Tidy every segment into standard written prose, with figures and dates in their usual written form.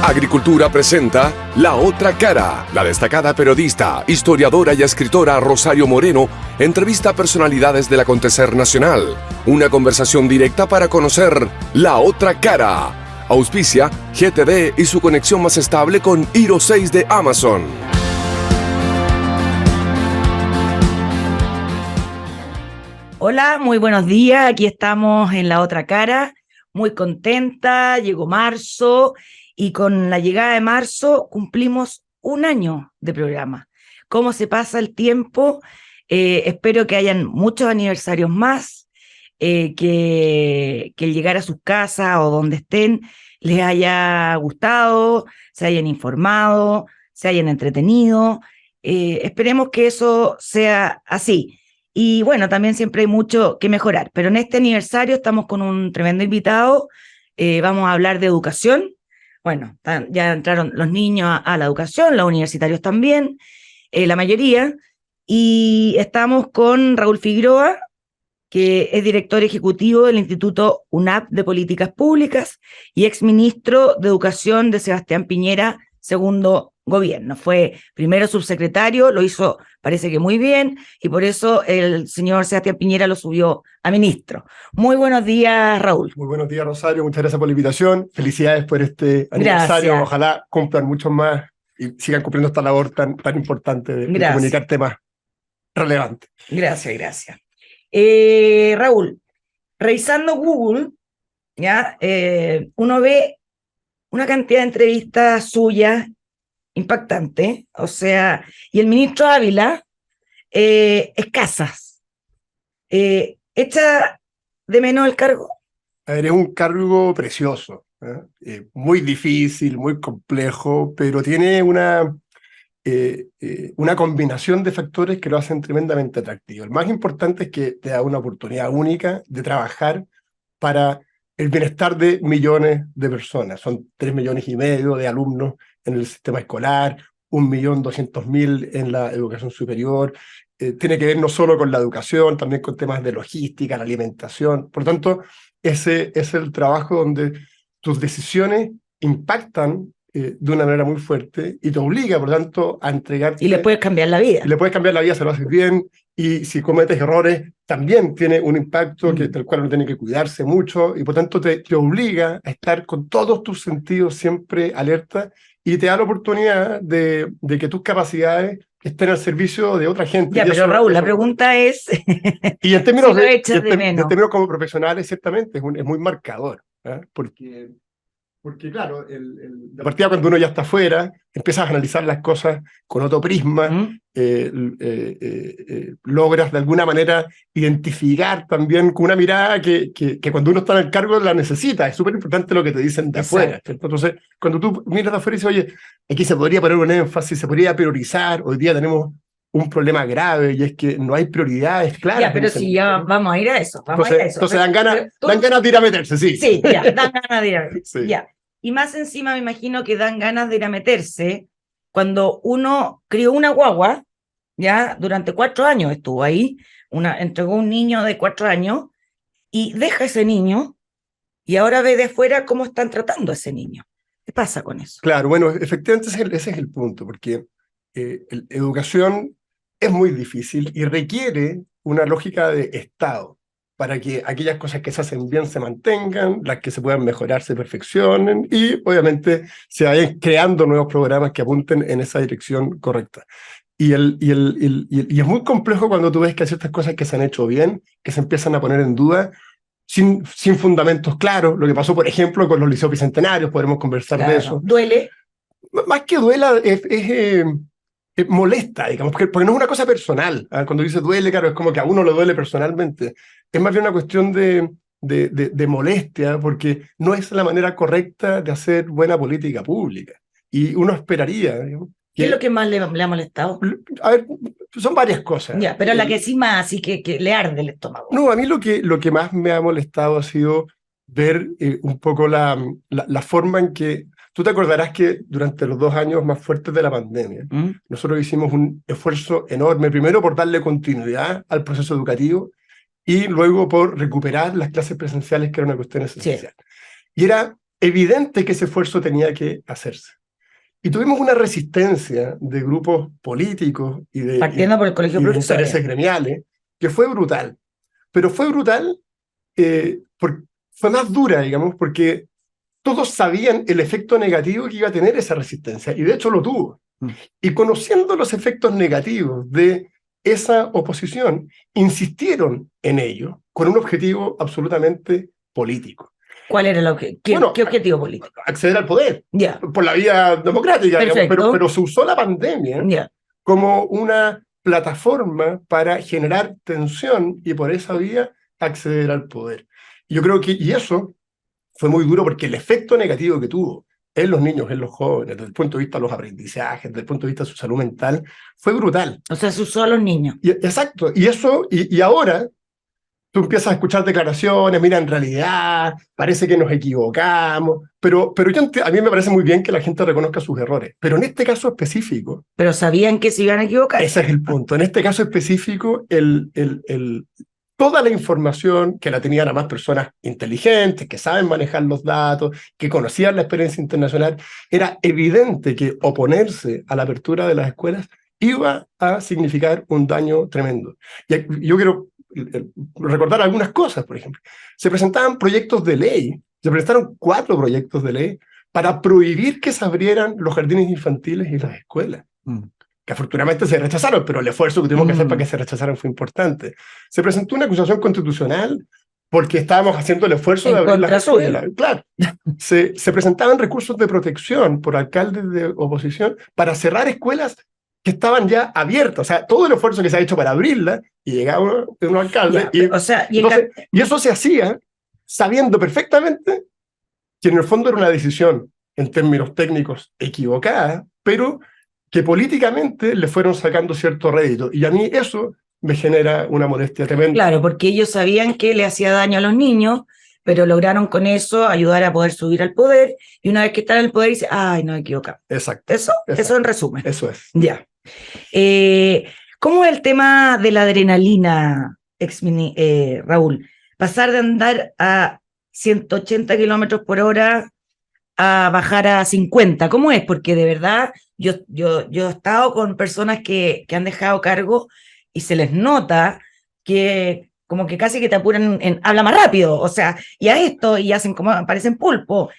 Agricultura presenta La Otra Cara. La destacada periodista, historiadora y escritora Rosario Moreno entrevista a personalidades del acontecer nacional. Una conversación directa para conocer La Otra Cara. Auspicia GTD y su conexión más estable con Hiro 6 de Amazon. Hola, muy buenos días. Aquí estamos en La Otra Cara. Muy contenta. Llegó marzo. Y con la llegada de marzo cumplimos un año de programa. ¿Cómo se pasa el tiempo? Espero que hayan muchos aniversarios más, que el llegar a sus casas o donde estén les haya gustado, se hayan informado, se hayan entretenido. Esperemos que eso sea así. Y bueno, también siempre hay mucho que mejorar. Pero en este aniversario estamos con un tremendo invitado. Vamos a hablar de educación. Bueno, ya entraron los niños a la educación, los universitarios también, la mayoría, y estamos con Raúl Figueroa, que es director ejecutivo del Instituto UNAP de Políticas Públicas y exministro de Educación de Sebastián Piñera, segundo gobierno. Fue primero subsecretario, lo hizo, parece que muy bien, y por eso el señor Sebastián Piñera lo subió a ministro. Muy buenos días, Raúl. Muy buenos días, Rosario. Muchas gracias por la invitación. Felicidades por este aniversario. Gracias. Ojalá cumplan muchos más y sigan cumpliendo esta labor tan importante de comunicar temas relevantes. Gracias. Raúl, revisando Google, ¿ya? Uno ve una cantidad de entrevistas suyas impactante, o sea, y el ministro Ávila, escasas. ¿Echa de menos el cargo? A ver, es un cargo precioso, muy difícil, muy complejo, pero tiene una combinación de factores que lo hacen tremendamente atractivo. El más importante es que te da una oportunidad única de trabajar para el bienestar de millones de personas. Son 3,5 millones de alumnos en el sistema escolar, 1.200.000 en la educación superior. Tiene que ver no solo con la educación, también con temas de logística, la alimentación. Por lo tanto, ese es el trabajo donde tus decisiones impactan de una manera muy fuerte y te obliga, por lo tanto, a entregarte. Y le puedes cambiar la vida. Le puedes cambiar la vida si lo haces bien, y si cometes errores, también tiene un impacto del cual uno tiene que cuidarse mucho, y por tanto te obliga a estar con todos tus sentidos siempre alerta, y te da la oportunidad de que tus capacidades estén al servicio de otra gente. Ya, pero Raúl, la pregunta es... Y en términos, de términos como profesionales, ciertamente es muy marcador, porque claro, de partida cuando uno ya está afuera, empiezas a analizar las cosas con otro prisma, logras de alguna manera identificar también con una mirada que cuando uno está en el cargo la necesita. Es súper importante lo que te dicen de afuera, ¿cierto? Entonces, cuando tú miras de afuera y dices, oye, aquí se podría poner un énfasis, se podría priorizar, hoy día tenemos un problema grave, y es que no hay prioridades claras. Ya, pero si ya vamos a ir a eso. Entonces dan ganas de ir a meterse, sí. Sí, ya, dan ganas de ir a meterse. Sí. Ya. Y más encima me imagino que dan ganas de ir a meterse cuando uno crió una guagua, ya, durante 4 años estuvo ahí, entregó un niño de 4 años y deja a ese niño y ahora ve de afuera cómo están tratando a ese niño. ¿Qué pasa con eso? Claro, bueno, efectivamente ese es el punto, porque educación es muy difícil y requiere una lógica de Estado para que aquellas cosas que se hacen bien se mantengan, las que se puedan mejorar se perfeccionen, y obviamente se vayan creando nuevos programas que apunten en esa dirección correcta. Y es muy complejo cuando tú ves que hay ciertas cosas que se han hecho bien, que se empiezan a poner en duda, sin fundamentos claros. Lo que pasó, por ejemplo, con los liceos bicentenarios, podremos conversar de eso. ¿Duele? Más que duela, molesta, digamos, porque no es una cosa personal. Cuando dice duele, claro, es como que a uno le duele personalmente. Es más bien una cuestión de molestia, porque no es la manera correcta de hacer buena política pública. Y uno esperaría, digamos, ¿Qué es lo que más le ha molestado? A ver, son varias cosas. Ya, pero la que sí más, así que le arde el estómago. No, a mí lo que más me ha molestado ha sido ver un poco la forma en que... Tú te acordarás que durante los 2 años más fuertes de la pandemia, nosotros hicimos un esfuerzo enorme, primero por darle continuidad al proceso educativo y luego por recuperar las clases presenciales, que era una cuestión esencial. Sí. Y era evidente que ese esfuerzo tenía que hacerse. Y tuvimos una resistencia de grupos políticos Partiendo por el colegio y de profesional. intereses gremiales, que fue brutal. Pero fue brutal, fue más dura, digamos, porque todos sabían el efecto negativo que iba a tener esa resistencia, y de hecho lo tuvo. Y conociendo los efectos negativos de esa oposición, insistieron en ello con un objetivo absolutamente político. ¿Cuál era el objetivo? ¿Qué objetivo político? Acceder al poder, Ya. por la vía democrática, digamos, pero se usó la pandemia Ya. como una plataforma para generar tensión y por esa vía acceder al poder. Yo creo que, y eso fue muy duro porque el efecto negativo que tuvo en los niños, en los jóvenes, desde el punto de vista de los aprendizajes, desde el punto de vista de su salud mental, fue brutal. O sea, se usó a los niños. Exacto, y eso, y ahora tú empiezas a escuchar declaraciones, mira, en realidad parece que nos equivocamos, pero a mí me parece muy bien que la gente reconozca sus errores, pero en este caso específico... Pero sabían que se iban a equivocar. Ese es el punto. En este caso específico, toda la información que la tenían a más personas inteligentes, que saben manejar los datos, que conocían la experiencia internacional, era evidente que oponerse a la apertura de las escuelas iba a significar un daño tremendo. Y yo quiero recordar algunas cosas, por ejemplo. Se presentaban proyectos de ley, se presentaron 4 proyectos de ley para prohibir que se abrieran los jardines infantiles y las escuelas. Que afortunadamente se rechazaron, pero el esfuerzo que tuvimos que hacer para que se rechazaran fue importante. Se presentó una acusación constitucional porque estábamos haciendo el esfuerzo de abrir las escuelas. Claro. Se presentaban recursos de protección por alcaldes de oposición para cerrar escuelas que estaban ya abiertas. O sea, todo el esfuerzo que se ha hecho para abrirlas, y llegaba un alcalde, y eso se hacía sabiendo perfectamente que en el fondo era una decisión, en términos técnicos, equivocada, pero que políticamente le fueron sacando cierto rédito. Y a mí eso me genera una molestia tremenda. Claro, porque ellos sabían que le hacía daño a los niños, pero lograron con eso ayudar a poder subir al poder, y una vez que están en el poder dice, ay, nos equivocamos. Exacto. Eso en resumen. Eso es. Ya. ¿Cómo es el tema de la adrenalina, Raúl? Pasar de andar a 180 kilómetros por hora a bajar a 50, ¿cómo es? Porque de verdad yo he estado con personas que han dejado cargo y se les nota que como que casi que te apuran habla más rápido, o sea, y a esto, y hacen como, parecen pulpo,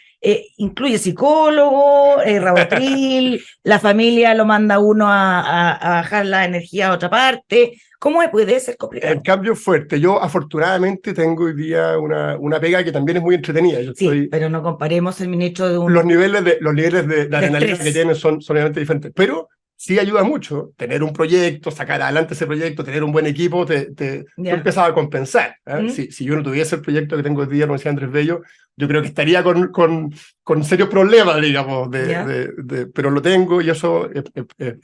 incluye psicólogo, Rabotril, la familia lo manda uno a bajar la energía a otra parte. ¿Cómo puede ser complicado? El cambio es fuerte. Yo afortunadamente tengo hoy día una pega que también es muy entretenida. Pero no comparemos el ministro de un... Los niveles de adrenalina que tienen son obviamente diferentes, pero sí ayuda mucho tener un proyecto, sacar adelante ese proyecto, tener un buen equipo, tú empiezas a compensar. Si yo no tuviese el proyecto que tengo hoy día, como decía Andrés Bello, yo creo que estaría con serios problemas, digamos, pero lo tengo, y eso es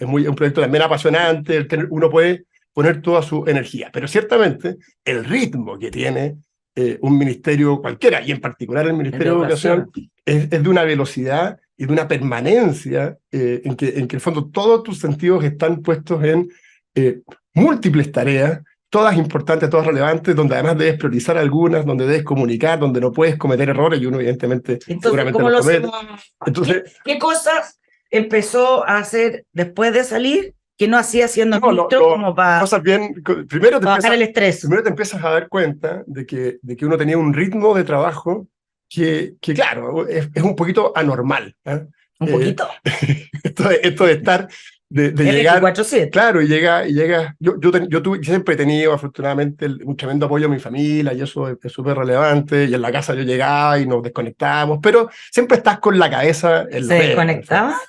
un proyecto también apasionante. Uno puede poner toda su energía, pero ciertamente el ritmo que tiene un ministerio cualquiera, y en particular el Ministerio de Educación, es de una velocidad y de una permanencia en que en el fondo todos tus sentidos están puestos en múltiples tareas, todas importantes, todas relevantes, donde además debes priorizar algunas, donde debes comunicar, donde no puedes cometer errores, y uno evidentemente seguramente los comete. Entonces, ¿qué cosas empezó a hacer después de salir que no hacía siendo ministro como para bajar el estrés? Primero te empiezas a dar cuenta de que uno tenía un ritmo de trabajo que claro, es un poquito anormal. ¿Un poquito? Esto de estar, de llegar... 24/7. Claro, y llega yo siempre he tenido afortunadamente un tremendo apoyo a mi familia, y eso es súper relevante, y en la casa yo llegaba y nos desconectábamos, pero siempre estás con la cabeza en la ¿Se desconectaba?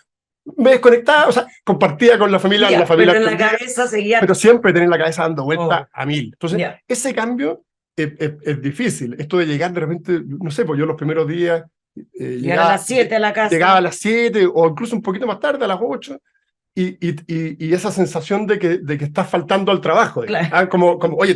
Me desconectaba, o sea, compartía con la familia, pero en la cabeza seguía... Pero siempre tenía la cabeza dando vuelta a mil. Entonces, ese cambio es difícil. Esto de llegar de repente, no sé, pues yo los primeros días... Llegar a las 7 a la casa. Llegaba a las 7 o incluso un poquito más tarde, a las 8, y esa sensación de que estás faltando al trabajo. Claro. Como, oye,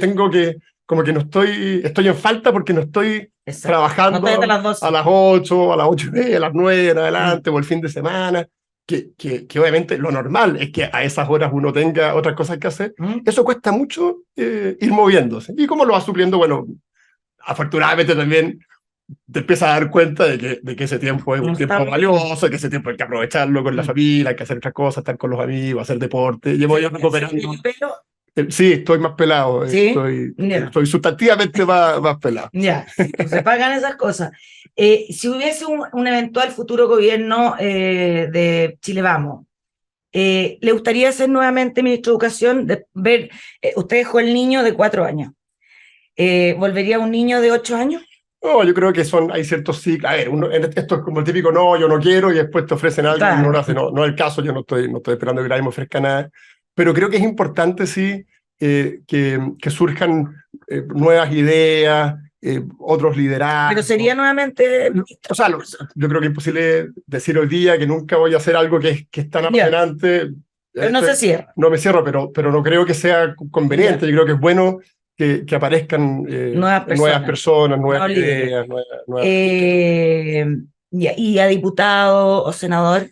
como que no estoy en falta porque no estoy trabajando no a las 8, a las 8:30, a las 9 en adelante, o el fin de semana. Que obviamente lo normal es que a esas horas uno tenga otras cosas que hacer. Eso cuesta mucho ir moviéndose. ¿Y cómo lo va supliendo? Bueno, afortunadamente también te empiezas a dar cuenta de que ese tiempo es No un está tiempo bien. valioso, que ese tiempo hay que aprovecharlo con la familia, hay que hacer otras cosas, estar con los amigos, hacer deporte. Llevo yo recuperando. Pero, Sí, estoy más pelado, sí, ya. estoy sustantivamente más pelado. Ya, se pagan esas cosas. Si hubiese un eventual futuro gobierno de Chile Vamos, ¿le gustaría ser nuevamente ministro de Educación? Usted dejó el niño de 4 años. ¿Volvería un niño de 8 años? No, yo creo que hay ciertos ciclos. A ver, esto es como el típico no, yo no quiero, y después te ofrecen algo y uno lo Claro. hace. No, no es el caso, yo no estoy esperando que nadie me ofrezca nada. Pero creo que es importante, sí, que surjan nuevas ideas, otros Pero liderazgos. sería nuevamente ministro. O sea, yo creo que es imposible decir hoy día que nunca voy a hacer algo que es tan Ya, apasionante. pero no se cierra. No me cierro, pero no creo que sea conveniente. Ya. Yo creo que es bueno que aparezcan nuevas personas, nuevas nuevos líderes. ideas, nuevas... ¿Y a diputado o senador?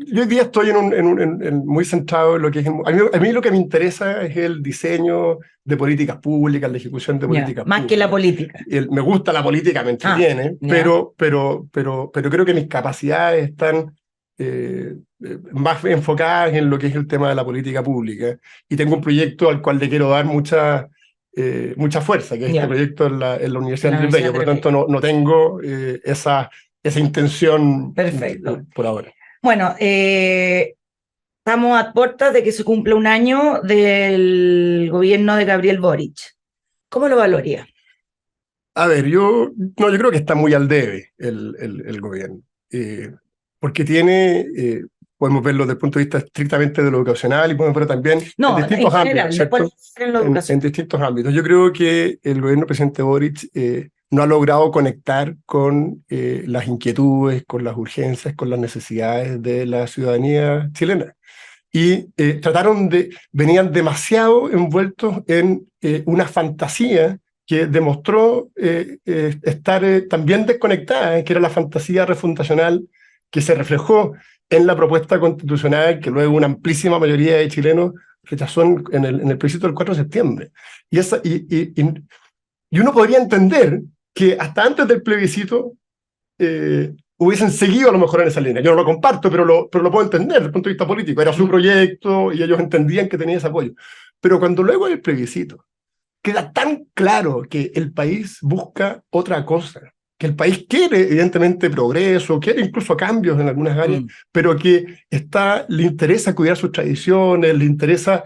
Yo hoy día estoy muy centrado en lo que es... A mí lo que me interesa es el diseño de políticas públicas, la ejecución de Ya, políticas más que la públicas. política. Me gusta la política, me entretiene, ya. pero creo que mis capacidades están más enfocadas en lo que es el tema de la política pública. Y tengo un proyecto al cual le quiero dar mucha fuerza, que es Ya. este proyecto en la Universidad La Andrés Bello. Por lo tanto, no tengo esa intención Perfecto. por ahora. Bueno, estamos a puertas de que se cumpla un año del gobierno de Gabriel Boric. ¿Cómo lo valoría? A ver, yo creo que está muy al debe el gobierno, porque podemos verlo desde el punto de vista estrictamente de lo educacional y podemos verlo también No, en distintos en general, ámbitos, ¿cierto? después en la educación. En distintos ámbitos. Yo creo que el gobierno del presidente Boric no ha logrado conectar con las inquietudes, con las urgencias, con las necesidades de la ciudadanía chilena. Y venían demasiado envueltos en una fantasía que demostró estar también desconectada, que era la fantasía refundacional que se reflejó en la propuesta constitucional que luego una amplísima mayoría de chilenos rechazó en el plebiscito del 4 de septiembre. Y uno podría entender que hasta antes del plebiscito hubiesen seguido a lo mejor en esa línea. Yo no lo comparto, pero lo puedo entender desde el punto de vista político. Era su proyecto y ellos entendían que tenía ese apoyo. Pero cuando luego del plebiscito queda tan claro que el país busca otra cosa, que el país quiere evidentemente progreso, quiere incluso cambios en algunas áreas, pero que le interesa cuidar sus tradiciones, le interesa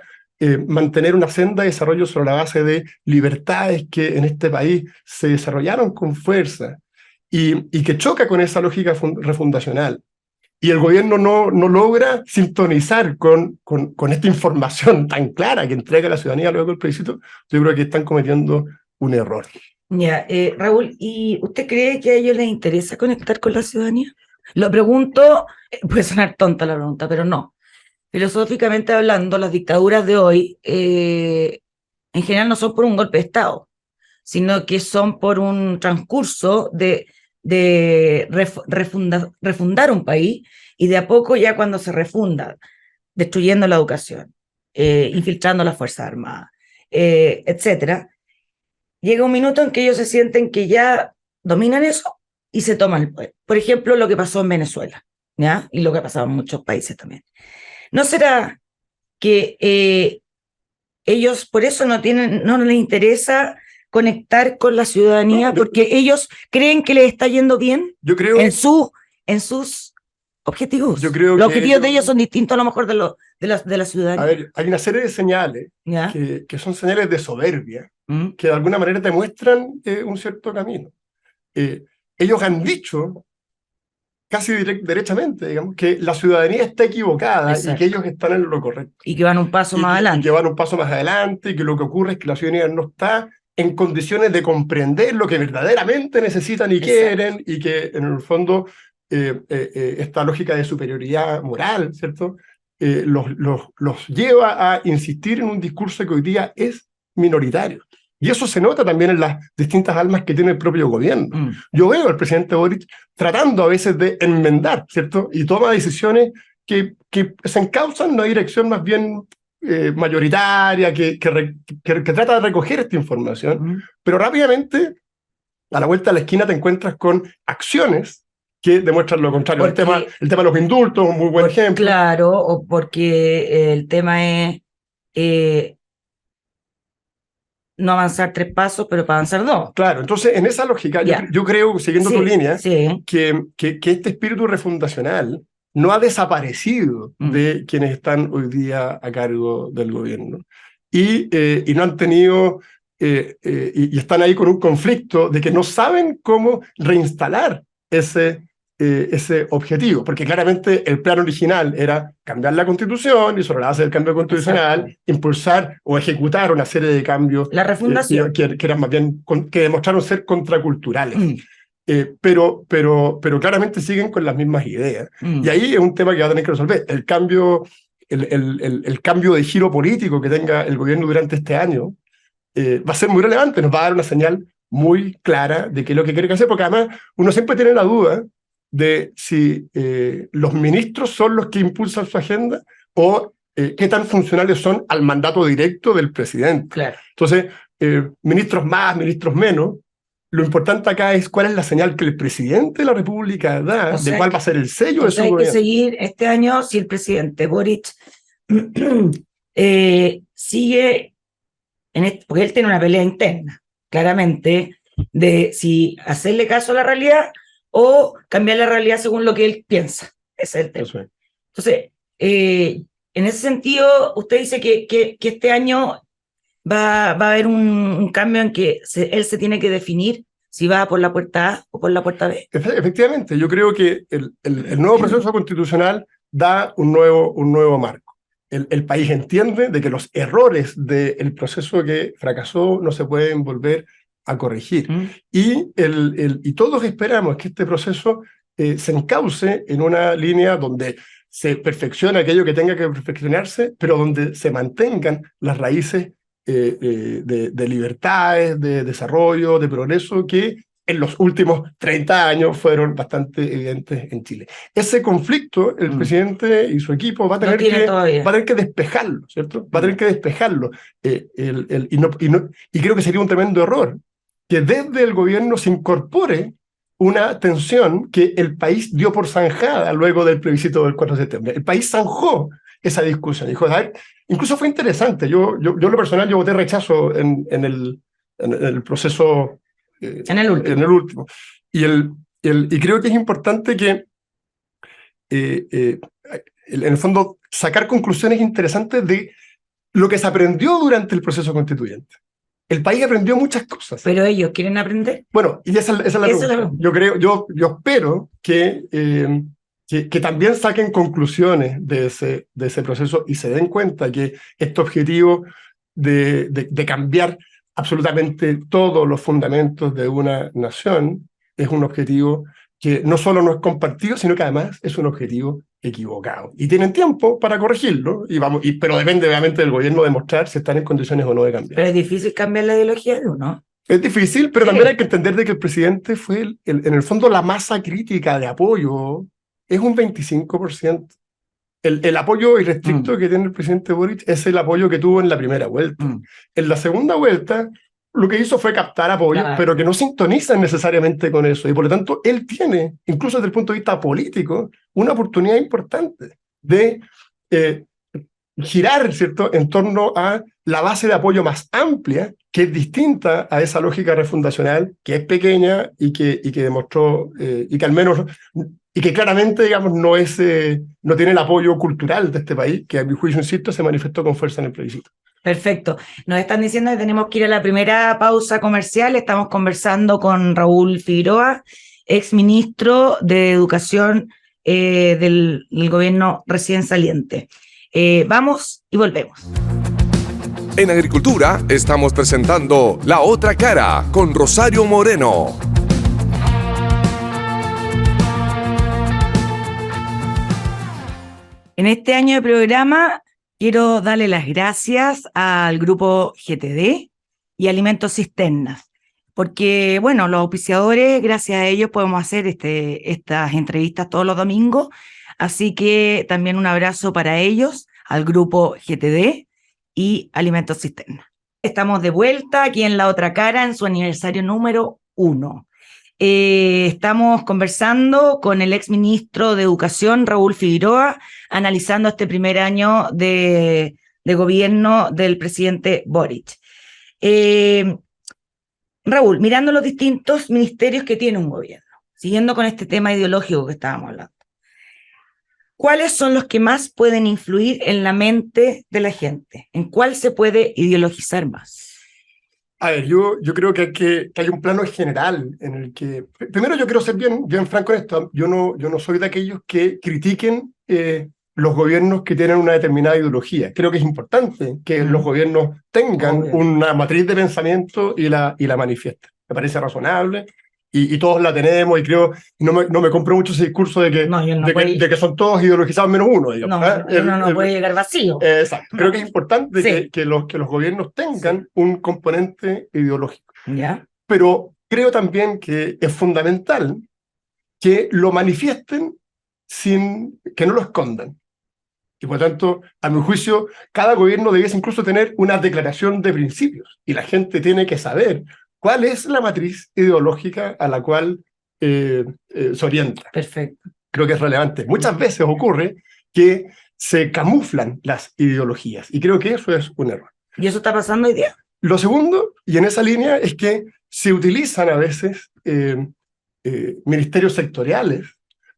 mantener una senda de desarrollo sobre la base de libertades que en este país se desarrollaron con fuerza y que choca con esa lógica refundacional. Y el gobierno no logra sintonizar con esta información tan clara que entrega la ciudadanía luego del plebiscito. Yo creo que están cometiendo un error. Ya, Raúl, ¿y usted cree que a ellos les interesa conectar con la ciudadanía? Lo pregunto, puede sonar tonta la pregunta, pero no. Filosóficamente hablando, las dictaduras de hoy en general no son por un golpe de Estado, sino que son por un transcurso de refundar un país, y de a poco ya cuando se refunda, destruyendo la educación, infiltrando las Fuerzas Armadas, etcétera, llega un minuto en que ellos se sienten que ya dominan eso y se toman el poder. Por ejemplo, lo que pasó en Venezuela, ¿ya? Y lo que ha pasado en muchos países también. ¿No será que ellos por eso no les interesa conectar con la ciudadanía, porque ellos creen que les está yendo bien en sus objetivos? Yo creo Los objetivos de ellos son distintos a lo mejor de la ciudadanía. A ver, hay una serie de señales que son señales de soberbia, que de alguna manera te muestran un cierto camino. Ellos han dicho casi derechamente, digamos, que la ciudadanía está equivocada. Exacto. Y que ellos están en lo correcto. Y que van un paso más adelante. Y que van un paso más adelante, y que lo que ocurre es que la ciudadanía no está en condiciones de comprender lo que verdaderamente necesitan y quieren, y que en el fondo esta lógica de superioridad moral, ¿cierto?, los lleva a insistir en un discurso que hoy día es minoritario. Y eso se nota también en las distintas almas que tiene el propio gobierno. Yo veo al presidente Boric tratando a veces de enmendar, ¿cierto?, y toma decisiones que se encausan en una dirección más bien mayoritaria, que trata de recoger esta información, pero rápidamente a la vuelta de la esquina te encuentras con acciones que demuestran lo contrario. El tema de los indultos, un muy buen ejemplo. Claro, o porque el tema es no avanzar 3 pasos, pero para avanzar 2. Claro, entonces en esa lógica, yo creo, siguiendo tu línea, que este espíritu refundacional no ha desaparecido de quienes están hoy día a cargo del gobierno. Y no han tenido, y están ahí con un conflicto de que no saben cómo reinstalar ese objetivo, porque claramente el plan original era cambiar la Constitución y sobre la base del cambio constitucional impulsar o ejecutar una serie de cambios la refundación que eran más bien, que demostraron ser contraculturales. Pero claramente siguen con las mismas ideas. Y ahí es un tema que va a tener que resolver. El cambio de giro político que tenga el gobierno durante este año va a ser muy relevante, nos va a dar una señal muy clara de qué es lo que quiere hacer, porque además uno siempre tiene la duda de si los ministros son los que impulsan su agenda o qué tan funcionales son al mandato directo del presidente. Claro. Entonces, ministros más, ministros menos, lo importante acá es cuál es la señal que el presidente de la República da, de cuál va a ser el sello de su gobierno. Hay que seguir este año si el presidente Boric sigue, porque él tiene una pelea interna, claramente, de si hacerle caso a la realidad o cambiar la realidad según lo que él piensa. Ese es el tema. Entonces, en ese sentido, usted dice que este año va a haber un cambio en que él se tiene que definir si va por la puerta A o por la puerta B. Efectivamente, yo creo que el nuevo proceso constitucional da un nuevo marco. El país entiende de que los errores del proceso que fracasó no se pueden volver a corregir. Y todos esperamos que este proceso se encauce en una línea donde se perfeccione aquello que tenga que perfeccionarse, pero donde se mantengan las raíces de libertades, de desarrollo, de progreso, que en los últimos 30 años fueron bastante evidentes en Chile. Ese conflicto, el presidente y su equipo va a tener que despejarlo, ¿cierto? Va a tener que despejarlo. Y creo que sería un tremendo error que desde el gobierno se incorpore una tensión que el país dio por zanjada luego del plebiscito del 4 de septiembre. El país zanjó esa discusión. Dijo, a ver, incluso fue interesante. Yo lo personal, yo voté rechazo en el proceso. En el último. Y creo que es importante que, en el fondo, sacar conclusiones interesantes de lo que se aprendió durante el proceso constituyente. El país aprendió muchas cosas. ¿Pero ellos quieren aprender? Bueno, y esa es la pregunta. Yo espero que también saquen conclusiones de ese proceso y se den cuenta que este objetivo de cambiar absolutamente todos los fundamentos de una nación es un objetivo que no solo no es compartido, sino que además es un objetivo equivocado. Y tienen tiempo para corregirlo, pero depende obviamente del gobierno demostrar si están en condiciones o no de cambiar. Pero es difícil cambiar la ideología de uno. Es difícil, pero también hay que entender de que el presidente fue, en el fondo, la masa crítica de apoyo es un 25%. El apoyo irrestricto que tiene el presidente Boric es el apoyo que tuvo en la primera vuelta. En la segunda vuelta, lo que hizo fue captar apoyo, pero que no sintonizan necesariamente con eso. Y por lo tanto, él tiene, incluso desde el punto de vista político, una oportunidad importante de girar, ¿cierto?, en torno a la base de apoyo más amplia, que es distinta a esa lógica refundacional, que es pequeña y que demostró, y que al menos, y que claramente, digamos, no tiene el apoyo cultural de este país, que a mi juicio, insisto, se manifestó con fuerza en el plebiscito. Perfecto. Nos están diciendo que tenemos que ir a la primera pausa comercial. Estamos conversando con Raúl Figueroa, exministro de Educación del gobierno recién saliente. Vamos y volvemos. En Agricultura estamos presentando La Otra Cara con Rosario Moreno. En este año de programa quiero darle las gracias al grupo GTD y Alimentos Cisternas, porque, bueno, los auspiciadores, gracias a ellos podemos hacer estas entrevistas todos los domingos, así que también un abrazo para ellos, al grupo GTD y Alimentos Cisternas. Estamos de vuelta aquí en La Otra Cara, en su aniversario número 1. Estamos conversando con el exministro de Educación, Raúl Figueroa, analizando este primer año de gobierno del presidente Boric. Raúl, mirando los distintos ministerios que tiene un gobierno, siguiendo con este tema ideológico que estábamos hablando, ¿cuáles son los que más pueden influir en la mente de la gente? ¿En cuál se puede ideologizar más? A ver, yo creo que hay un plano general en el que... Primero yo quiero ser bien franco en esto. Yo no soy de aquellos que critiquen los gobiernos que tienen una determinada ideología. Creo que es importante que los gobiernos tengan una matriz de pensamiento y la manifiesten. Me parece razonable y todos la tenemos, y creo, no me compro mucho ese discurso de que son todos ideologizados menos uno, digamos. Uno no puede llegar vacío. Exacto. Creo que es importante Sí. que los gobiernos tengan un componente ideológico. ¿Ya? Pero creo también que es fundamental que lo manifiesten sin que no lo escondan. Y por tanto, a mi juicio, cada gobierno debiese incluso tener una declaración de principios. Y la gente tiene que saber cuál es la matriz ideológica a la cual se orienta. Perfecto. Creo que es relevante. Muchas veces ocurre que se camuflan las ideologías. Y creo que eso es un error. ¿Y eso está pasando hoy día? Lo segundo, y en esa línea, es que se utilizan a veces ministerios sectoriales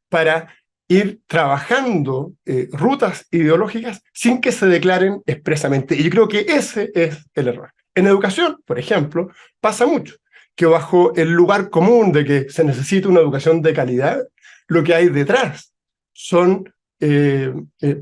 para ir trabajando rutas ideológicas sin que se declaren expresamente. Y yo creo que ese es el error. En educación, por ejemplo, pasa mucho que bajo el lugar común de que se necesita una educación de calidad, lo que hay detrás son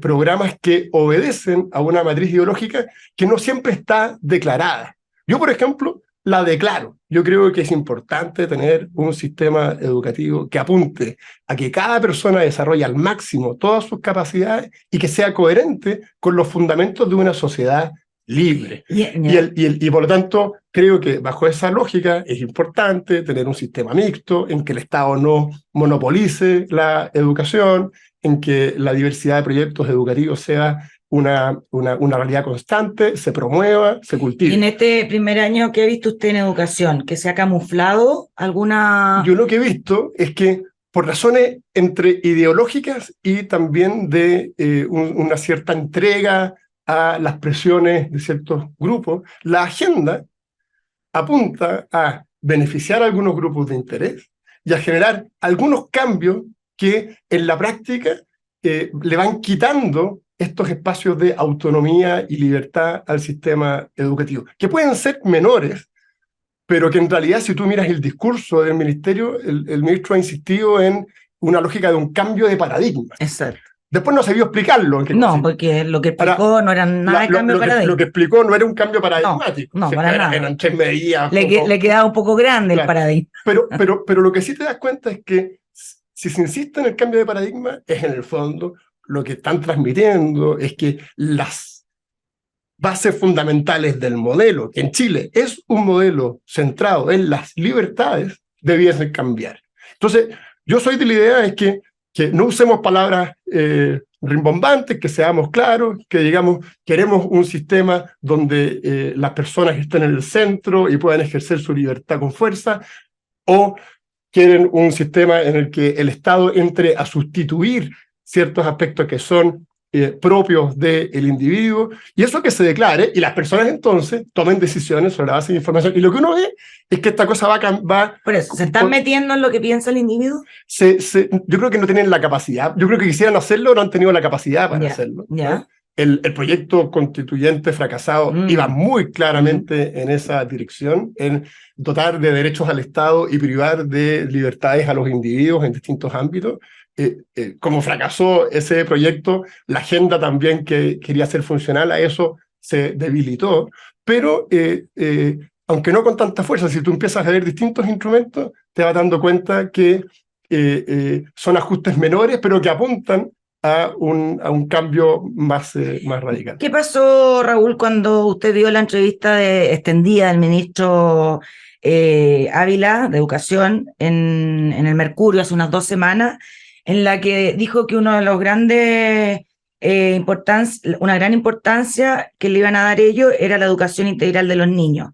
programas que obedecen a una matriz ideológica que no siempre está declarada. Yo, por ejemplo, la declaro. Yo creo que es importante tener un sistema educativo que apunte a que cada persona desarrolle al máximo todas sus capacidades y que sea coherente con los fundamentos de una sociedad libre. Y por lo tanto, creo que bajo esa lógica es importante tener un sistema mixto en que el Estado no monopolice la educación, en que la diversidad de proyectos educativos sea una realidad constante, se promueva, se cultive. ¿Y en este primer año qué ha visto usted en educación? ¿Que se ha camuflado alguna...? Yo lo que he visto es que por razones entre ideológicas y también de una cierta entrega a las presiones de ciertos grupos, la agenda apunta a beneficiar a algunos grupos de interés y a generar algunos cambios que en la práctica le van quitando estos espacios de autonomía y libertad al sistema educativo, que pueden ser menores, pero que en realidad, si tú miras el discurso del ministerio, el ministro ha insistido en una lógica de un cambio de paradigma. Exacto. Después no se vio explicarlo. No, porque lo que explicó no era nada de cambio de paradigma. Lo que explicó no era un cambio paradigmático. No, para nada. Eran 3 medidas. Le quedaba un poco grande el paradigma. Pero lo que sí te das cuenta es que si se insiste en el cambio de paradigma, es en el fondo lo que están transmitiendo es que las bases fundamentales del modelo, que en Chile es un modelo centrado en las libertades, debiesen cambiar. Entonces, yo soy de la idea es que no usemos palabras rimbombantes, que seamos claros, que digamos, queremos un sistema donde las personas estén en el centro y puedan ejercer su libertad con fuerza, o quieren un sistema en el que el Estado entre a sustituir ciertos aspectos que son propios del individuo, y eso que se declare, y las personas entonces tomen decisiones sobre la base de información. Y lo que uno ve es que esta cosa va por eso, ¿se están metiendo en lo que piensa el individuo? Yo creo que no tienen la capacidad. Yo creo que quisieran hacerlo, no han tenido la capacidad para hacerlo. ¿No? El proyecto constituyente fracasado iba muy claramente en esa dirección, en dotar de derechos al Estado y privar de libertades a los individuos en distintos ámbitos. Como fracasó ese proyecto, la agenda también que quería hacer funcional a eso se debilitó, pero aunque no con tanta fuerza, si tú empiezas a ver distintos instrumentos, te vas dando cuenta que son ajustes menores, pero que apuntan a un cambio más radical. ¿Qué pasó, Raúl, cuando usted dio la entrevista extendida del ministro Ávila de Educación en el Mercurio hace unas 2 semanas, en la que dijo que una gran importancia que le iban a dar ellos era la educación integral de los niños?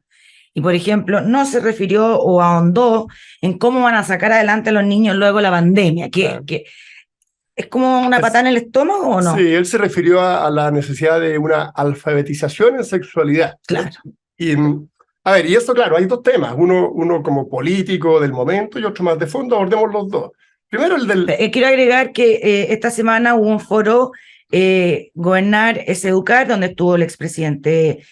Y, por ejemplo, no se refirió o ahondó en cómo van a sacar adelante a los niños luego de la pandemia, Claro. que es como una patada en el estómago, ¿o no? Sí, él se refirió a la necesidad de una alfabetización en sexualidad, ¿no? Claro. Y, a ver, y esto, claro, hay dos temas, uno como político del momento y otro más de fondo, abordemos los dos. Primero el del... Quiero agregar que esta semana hubo un foro, Gobernar es Educar, donde estuvo el expresidente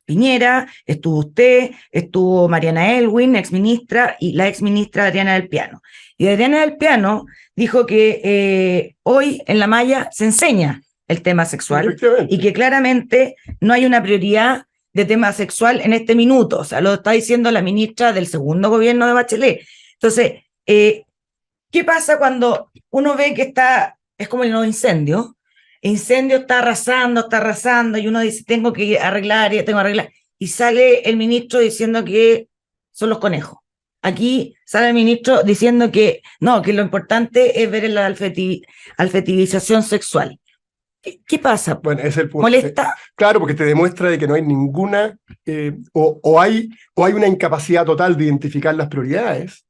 Piñera, estuvo usted, estuvo Mariana Elwin, exministra, y la exministra Adriana del Piano. Y Adriana del Piano dijo que hoy en la malla se enseña el tema sexual y que claramente no hay una prioridad de tema sexual en este minuto. O sea, lo está diciendo la ministra del segundo gobierno de Bachelet. Entonces, ¿qué pasa cuando uno ve que es como el nuevo incendio? El incendio está arrasando, y uno dice, tengo que arreglar, y sale el ministro diciendo que son los conejos. Aquí sale el ministro diciendo que no, que lo importante es ver la alfabetización sexual. ¿Qué pasa? Bueno, ese es el punto. ¿Molesta? Claro, porque te demuestra de que no hay ninguna, o hay una incapacidad total de identificar las prioridades,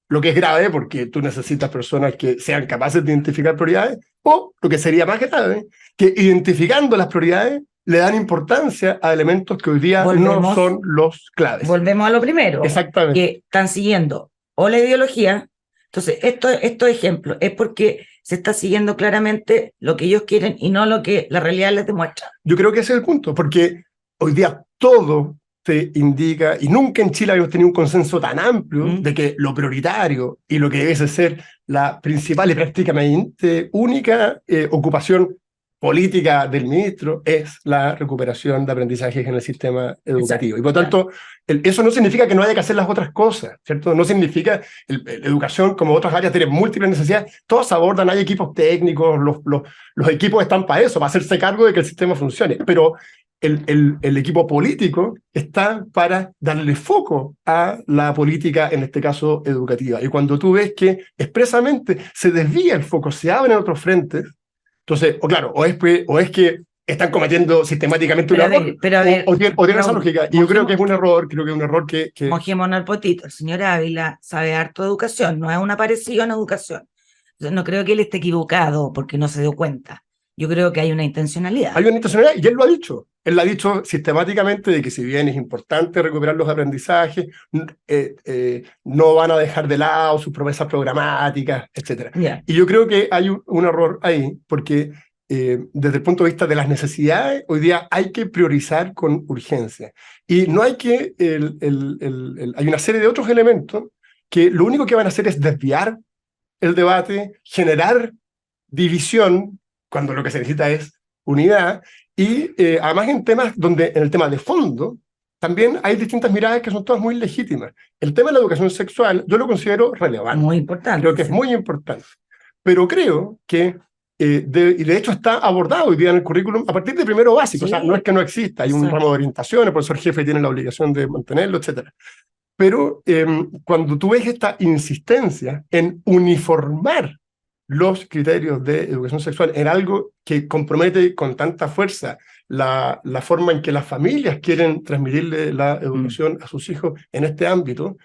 lo que es grave porque tú necesitas personas que sean capaces de identificar prioridades, o lo que sería más grave, que identificando las prioridades le dan importancia a elementos que hoy día no son los claves. Volvemos a lo primero. Exactamente. Que están siguiendo o la ideología. Entonces, estos ejemplos es porque se está siguiendo claramente lo que ellos quieren y no lo que la realidad les demuestra. Yo creo que ese es el punto, porque hoy día todo te indica, y nunca en Chile habíamos tenido un consenso tan amplio de que lo prioritario y lo que debe ser la principal y prácticamente única ocupación política del ministro es la recuperación de aprendizajes en el sistema educativo. Exacto. Y por tanto, eso no significa que no haya que hacer las otras cosas, ¿cierto? No significa, educación como otras áreas tiene múltiples necesidades, todas se abordan, hay equipos técnicos, los equipos están para eso, para hacerse cargo de que el sistema funcione, pero el equipo político está para darle foco a la política, en este caso educativa. Y cuando tú ves que expresamente se desvía el foco, se abren otros frentes, entonces, o es que están cometiendo sistemáticamente un error, o tienen esa lógica. Y yo creo que es un error, que... Mojémonos al potito. El señor Ávila sabe harto de educación, no es un aparecido en educación. Entonces, no creo que él esté equivocado porque no se dio cuenta. Yo creo que hay una intencionalidad. Hay una intencionalidad, y él lo ha dicho. Él lo ha dicho sistemáticamente de que si bien es importante recuperar los aprendizajes, no van a dejar de lado sus promesas programáticas, etc. Yeah. Y yo creo que hay un error ahí, porque desde el punto de vista de las necesidades, hoy día hay que priorizar con urgencia. Y no hay que... hay una serie de otros elementos que lo único que van a hacer es desviar el debate, generar división, cuando lo que se necesita es unidad, y además en el tema de fondo, también hay distintas miradas que son todas muy legítimas. El tema de la educación sexual yo lo considero relevante. Muy importante. Creo que es muy importante. Pero creo que, y de hecho está abordado hoy día en el currículum a partir de primero básico, sí. O sea, no es que no exista, hay un ramo de orientación, el profesor jefe tiene la obligación de mantenerlo, etc. Pero cuando tú ves esta insistencia en uniformar los criterios de educación sexual en algo que compromete con tanta fuerza la forma en que las familias quieren transmitirle la educación a sus hijos en este ámbito,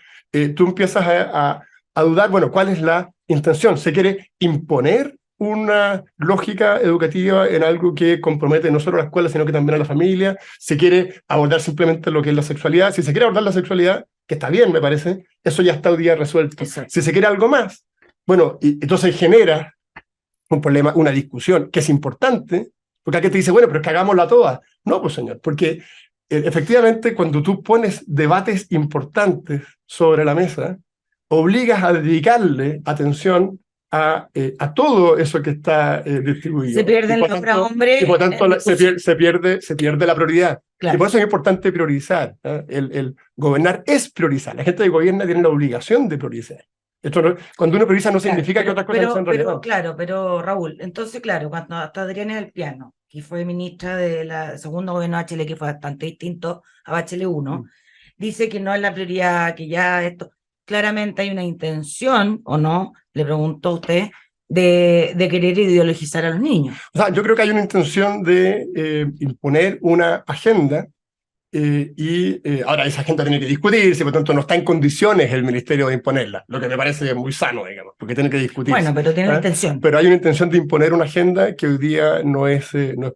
tú empiezas a dudar, bueno, ¿cuál es la intención? ¿Se quiere imponer una lógica educativa en algo que compromete no solo a la escuela, sino que también a la familia? ¿Se quiere abordar simplemente lo que es la sexualidad? Si se quiere abordar la sexualidad, que está bien, me parece, eso ya está hoy día resuelto. Exacto. Si se quiere algo más, bueno, y entonces genera un problema, una discusión que es importante, porque alguien te dice, bueno, pero es que hagámosla toda. No, pues señor, porque efectivamente cuando tú pones debates importantes sobre la mesa, obligas a dedicarle atención a todo eso que está distribuido. Se pierde el hombre. Y por tanto se pierde la prioridad. Claro. Y por eso es importante priorizar. El gobernar es priorizar. La gente que gobierna tiene la obligación de priorizar. Esto no, cuando uno prioriza no significa que otras cosas no sean relevantes. Claro, pero Raúl, entonces claro, cuando hasta Adriana del Piano, que fue ministra del segundo gobierno de Bachelet, que fue bastante distinto a Bachelet 1, dice que no es la prioridad, que ya esto, claramente hay una intención, ¿o no? Le preguntó a usted, de querer ideologizar a los niños. O sea, yo creo que hay una intención de imponer una agenda Ahora esa agenda tiene que discutirse, por lo tanto no está en condiciones el ministerio de imponerla, lo que me parece muy sano, digamos, porque tiene que discutirse. Bueno, pero tiene la ¿ah? intención. Pero hay una intención de imponer una agenda que hoy día no es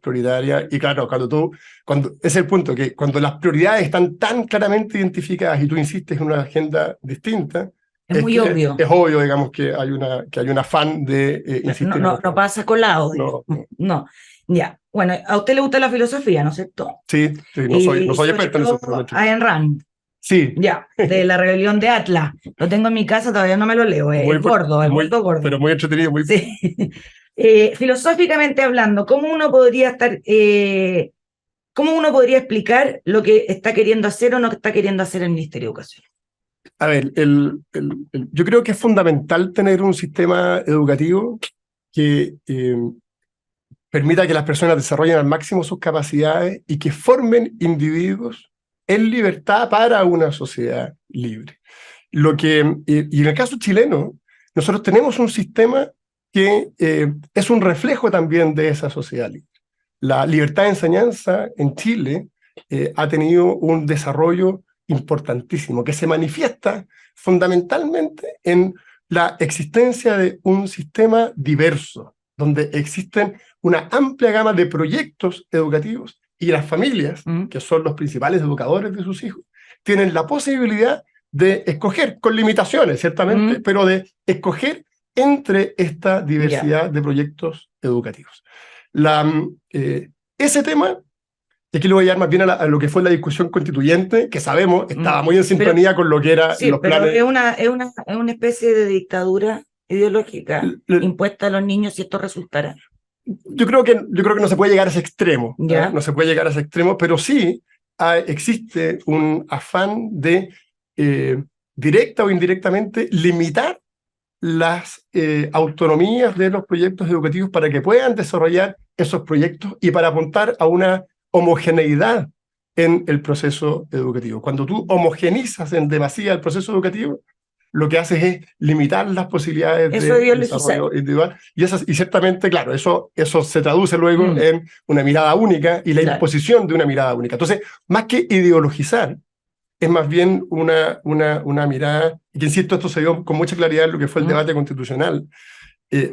prioritaria, y claro, ese es el punto, que cuando las prioridades están tan claramente identificadas y tú insistes en una agenda distinta, Es muy obvio. Es obvio, digamos, que hay un afán de insistir no pasa colado. No. No. Ya. Bueno, a usted le gusta la filosofía, ¿no es cierto? Sí, no soy experto en eso. Ayn Rand. Sí. Ya, de la rebelión de Atlas. Lo tengo en mi casa, todavía no me lo leo. Es gordo. Pero muy entretenido. Sí. Filosóficamente hablando, ¿cómo uno podría explicar lo que está queriendo hacer o no está queriendo hacer el Ministerio de Educación? A ver, yo creo que es fundamental tener un sistema educativo que permita que las personas desarrollen al máximo sus capacidades y que formen individuos en libertad para una sociedad libre. Y en el caso chileno, nosotros tenemos un sistema que es un reflejo también de esa sociedad libre. La libertad de enseñanza en Chile ha tenido un desarrollo importantísimo, que se manifiesta fundamentalmente en la existencia de un sistema diverso, donde existen una amplia gama de proyectos educativos y las familias, que son los principales educadores de sus hijos, tienen la posibilidad de escoger, con limitaciones ciertamente, pero de escoger entre esta diversidad de proyectos educativos. Ese tema, y aquí lo voy a llevar más bien a lo que fue la discusión constituyente, que sabemos estaba muy en sintonía con lo que eran los planes. Es una especie de dictadura ideológica impuesta a los niños si esto resultara. Yo creo que no se puede llegar a ese extremo, no se puede llegar a ese extremo, pero sí existe un afán de, directa o indirectamente, limitar las autonomías de los proyectos educativos para que puedan desarrollar esos proyectos y para apuntar a una homogeneidad en el proceso educativo. Cuando tú homogenizas en demasía el proceso educativo, lo que haces es limitar las posibilidades de desarrollo individual. Y ciertamente, claro, eso se traduce luego en una mirada única y la imposición de una mirada única. Entonces, más que ideologizar, es más bien una mirada, y que insisto, esto se dio con mucha claridad en lo que fue el debate constitucional,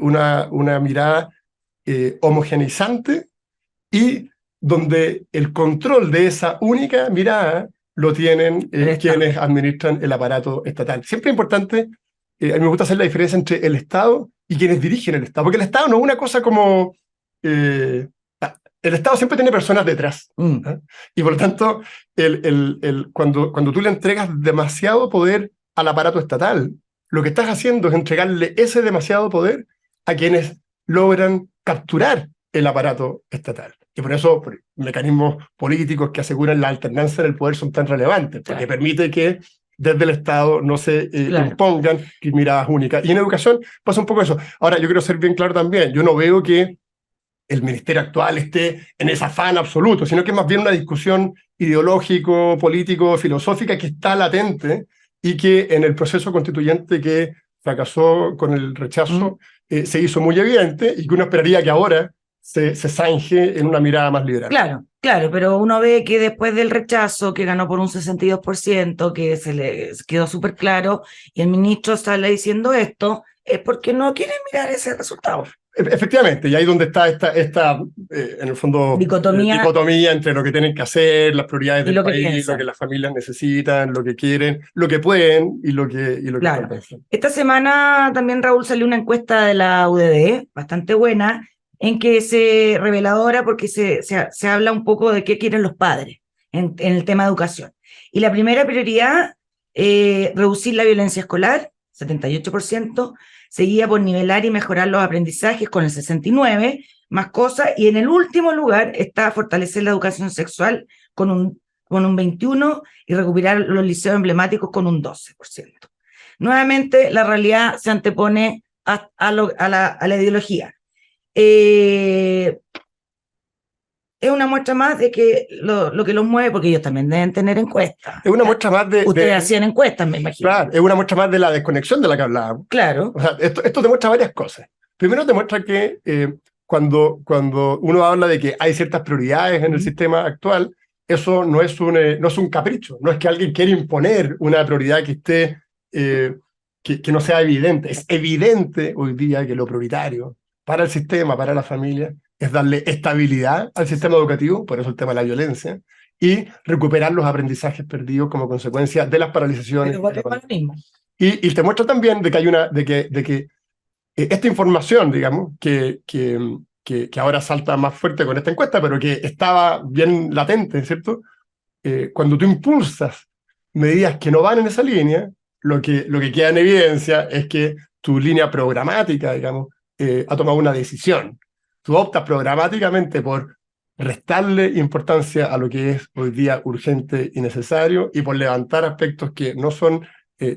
una mirada homogeneizante, y donde el control de esa única mirada lo tienen quienes administran el aparato estatal. Siempre es importante, a mí me gusta hacer la diferencia entre el Estado y quienes dirigen el Estado, porque el Estado no es una cosa como... el Estado siempre tiene personas detrás, y por lo tanto, cuando tú le entregas demasiado poder al aparato estatal, lo que estás haciendo es entregarle ese demasiado poder a quienes logran capturar el aparato estatal. Y por eso mecanismos políticos que aseguran la alternancia del poder son tan relevantes, porque permite que desde el Estado no se impongan miradas únicas. Y en educación pasa un poco eso. Ahora, yo quiero ser bien claro también, yo no veo que el ministerio actual esté en ese afán absoluto, sino que es más bien una discusión ideológico, político, filosófica que está latente y que en el proceso constituyente que fracasó con el rechazo se hizo muy evidente, y que uno esperaría que ahora se zanje en una mirada más liberal. Claro, pero uno ve que después del rechazo, que ganó por un 62%, que se le quedó súper claro, y el ministro sale diciendo esto, es porque no quieren mirar ese resultado. Efectivamente, y ahí donde está esta en el fondo, dicotomía entre lo que tienen que hacer, las prioridades del país, lo que las familias necesitan, lo que quieren, lo que pueden y lo que están pensando. Esta semana también, Raúl, salió una encuesta de la UDD, bastante buena, en que es reveladora, porque se habla un poco de qué quieren los padres en el tema de educación. Y la primera prioridad, reducir la violencia escolar, 78%, seguida por nivelar y mejorar los aprendizajes con el 69%, más cosas, y en el último lugar está fortalecer la educación sexual con un 21%, y recuperar los liceos emblemáticos con un 12%. Nuevamente, la realidad se antepone a la ideología. Es una muestra más de que lo que los mueve, porque ellos también deben tener encuestas. Es una muestra más de... Ustedes hacían encuestas, me imagino. Claro, es una muestra más de la desconexión de la que hablábamos. Claro. O sea, esto demuestra varias cosas. Primero, demuestra que cuando uno habla de que hay ciertas prioridades en el sistema actual, eso no es un capricho, no es que alguien quiera imponer una prioridad que esté, que no sea evidente. Es evidente hoy día que lo prioritario para el sistema, para la familia, es darle estabilidad al sistema educativo, por eso el tema de la violencia, y recuperar los aprendizajes perdidos como consecuencia de las paralizaciones. Pero volvemos a lo mismo. Y te muestra también de que hay de que esta información, digamos, que ahora salta más fuerte con esta encuesta, pero que estaba bien latente, ¿cierto? Cuando tú impulsas medidas que no van en esa línea, lo que queda en evidencia es que tu línea programática, digamos, ha tomado una decisión. Tú optas programáticamente por restarle importancia a lo que es hoy día urgente y necesario y por levantar aspectos que no son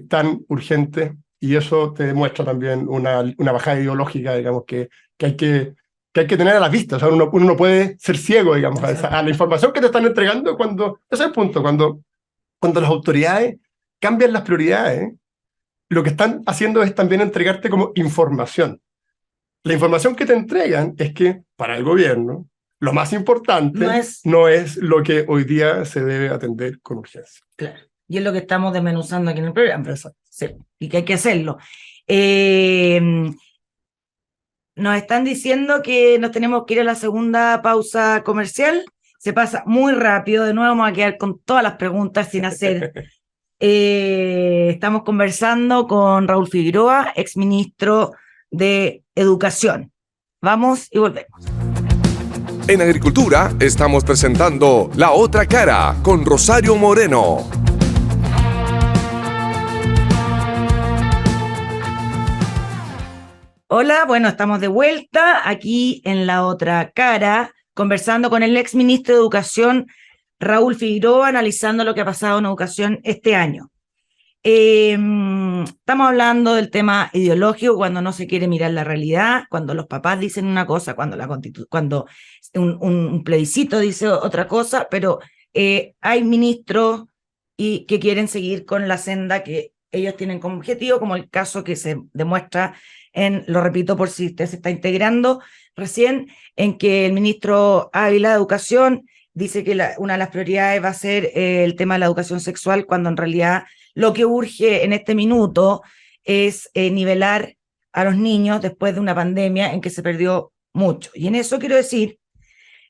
tan urgentes, y eso te demuestra también una bajada ideológica, digamos, que hay que tener a la vista. O sea, uno no puede ser ciego, digamos, a la información que te están entregando cuando, ese es el punto, cuando las autoridades cambian las prioridades, lo que están haciendo es también entregarte como información. La información que te entregan es que para el gobierno lo más importante no es lo que hoy día se debe atender con urgencia. Claro. Y es lo que estamos desmenuzando aquí en el programa. Exacto. Sí, y que hay que hacerlo. Nos están diciendo que nos tenemos que ir a la segunda pausa comercial. Se pasa muy rápido. De nuevo vamos a quedar con todas las preguntas sin hacer. Estamos conversando con Raúl Figueroa, exministro de Educación. Vamos y volvemos. En Agricultura estamos presentando La Otra Cara con Rosario Moreno. Hola, bueno, estamos de vuelta aquí en La Otra Cara, conversando con el exministro de Educación, Raúl Figueroa, analizando lo que ha pasado en educación este año. Estamos hablando del tema ideológico, cuando no se quiere mirar la realidad, cuando los papás dicen una cosa, cuando un plebiscito dice otra cosa, pero hay ministros que quieren seguir con la senda que ellos tienen como objetivo, como el caso que se demuestra lo repito por si usted se está integrando recién, en que el ministro Ávila de Educación dice que una de las prioridades va a ser el tema de la educación sexual, cuando en realidad lo que urge en este minuto es nivelar a los niños después de una pandemia en que se perdió mucho. Y en eso quiero decir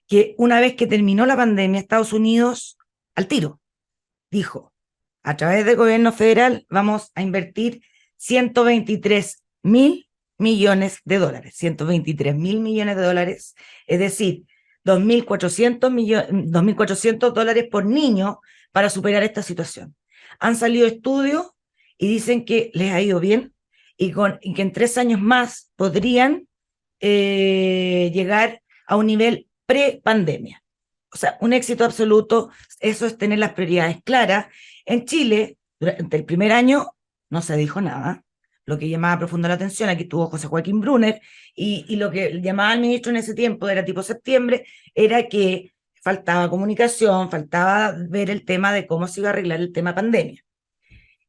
que una vez que terminó la pandemia, Estados Unidos, al tiro, dijo, a través del gobierno federal vamos a invertir 123.000 millones de dólares, 123.000 millones de dólares, es decir, 2.400 dólares por niño para superar esta situación. Han salido estudios y dicen que les ha ido bien y que en 3 años más podrían llegar a un nivel pre-pandemia. O sea, un éxito absoluto. Eso es tener las prioridades claras. En Chile, durante el primer año, no se dijo nada. Lo que llamaba profunda la atención, aquí estuvo José Joaquín Brunner, y lo que llamaba al ministro en ese tiempo, era tipo septiembre, era que faltaba comunicación, faltaba ver el tema de cómo se iba a arreglar el tema pandemia.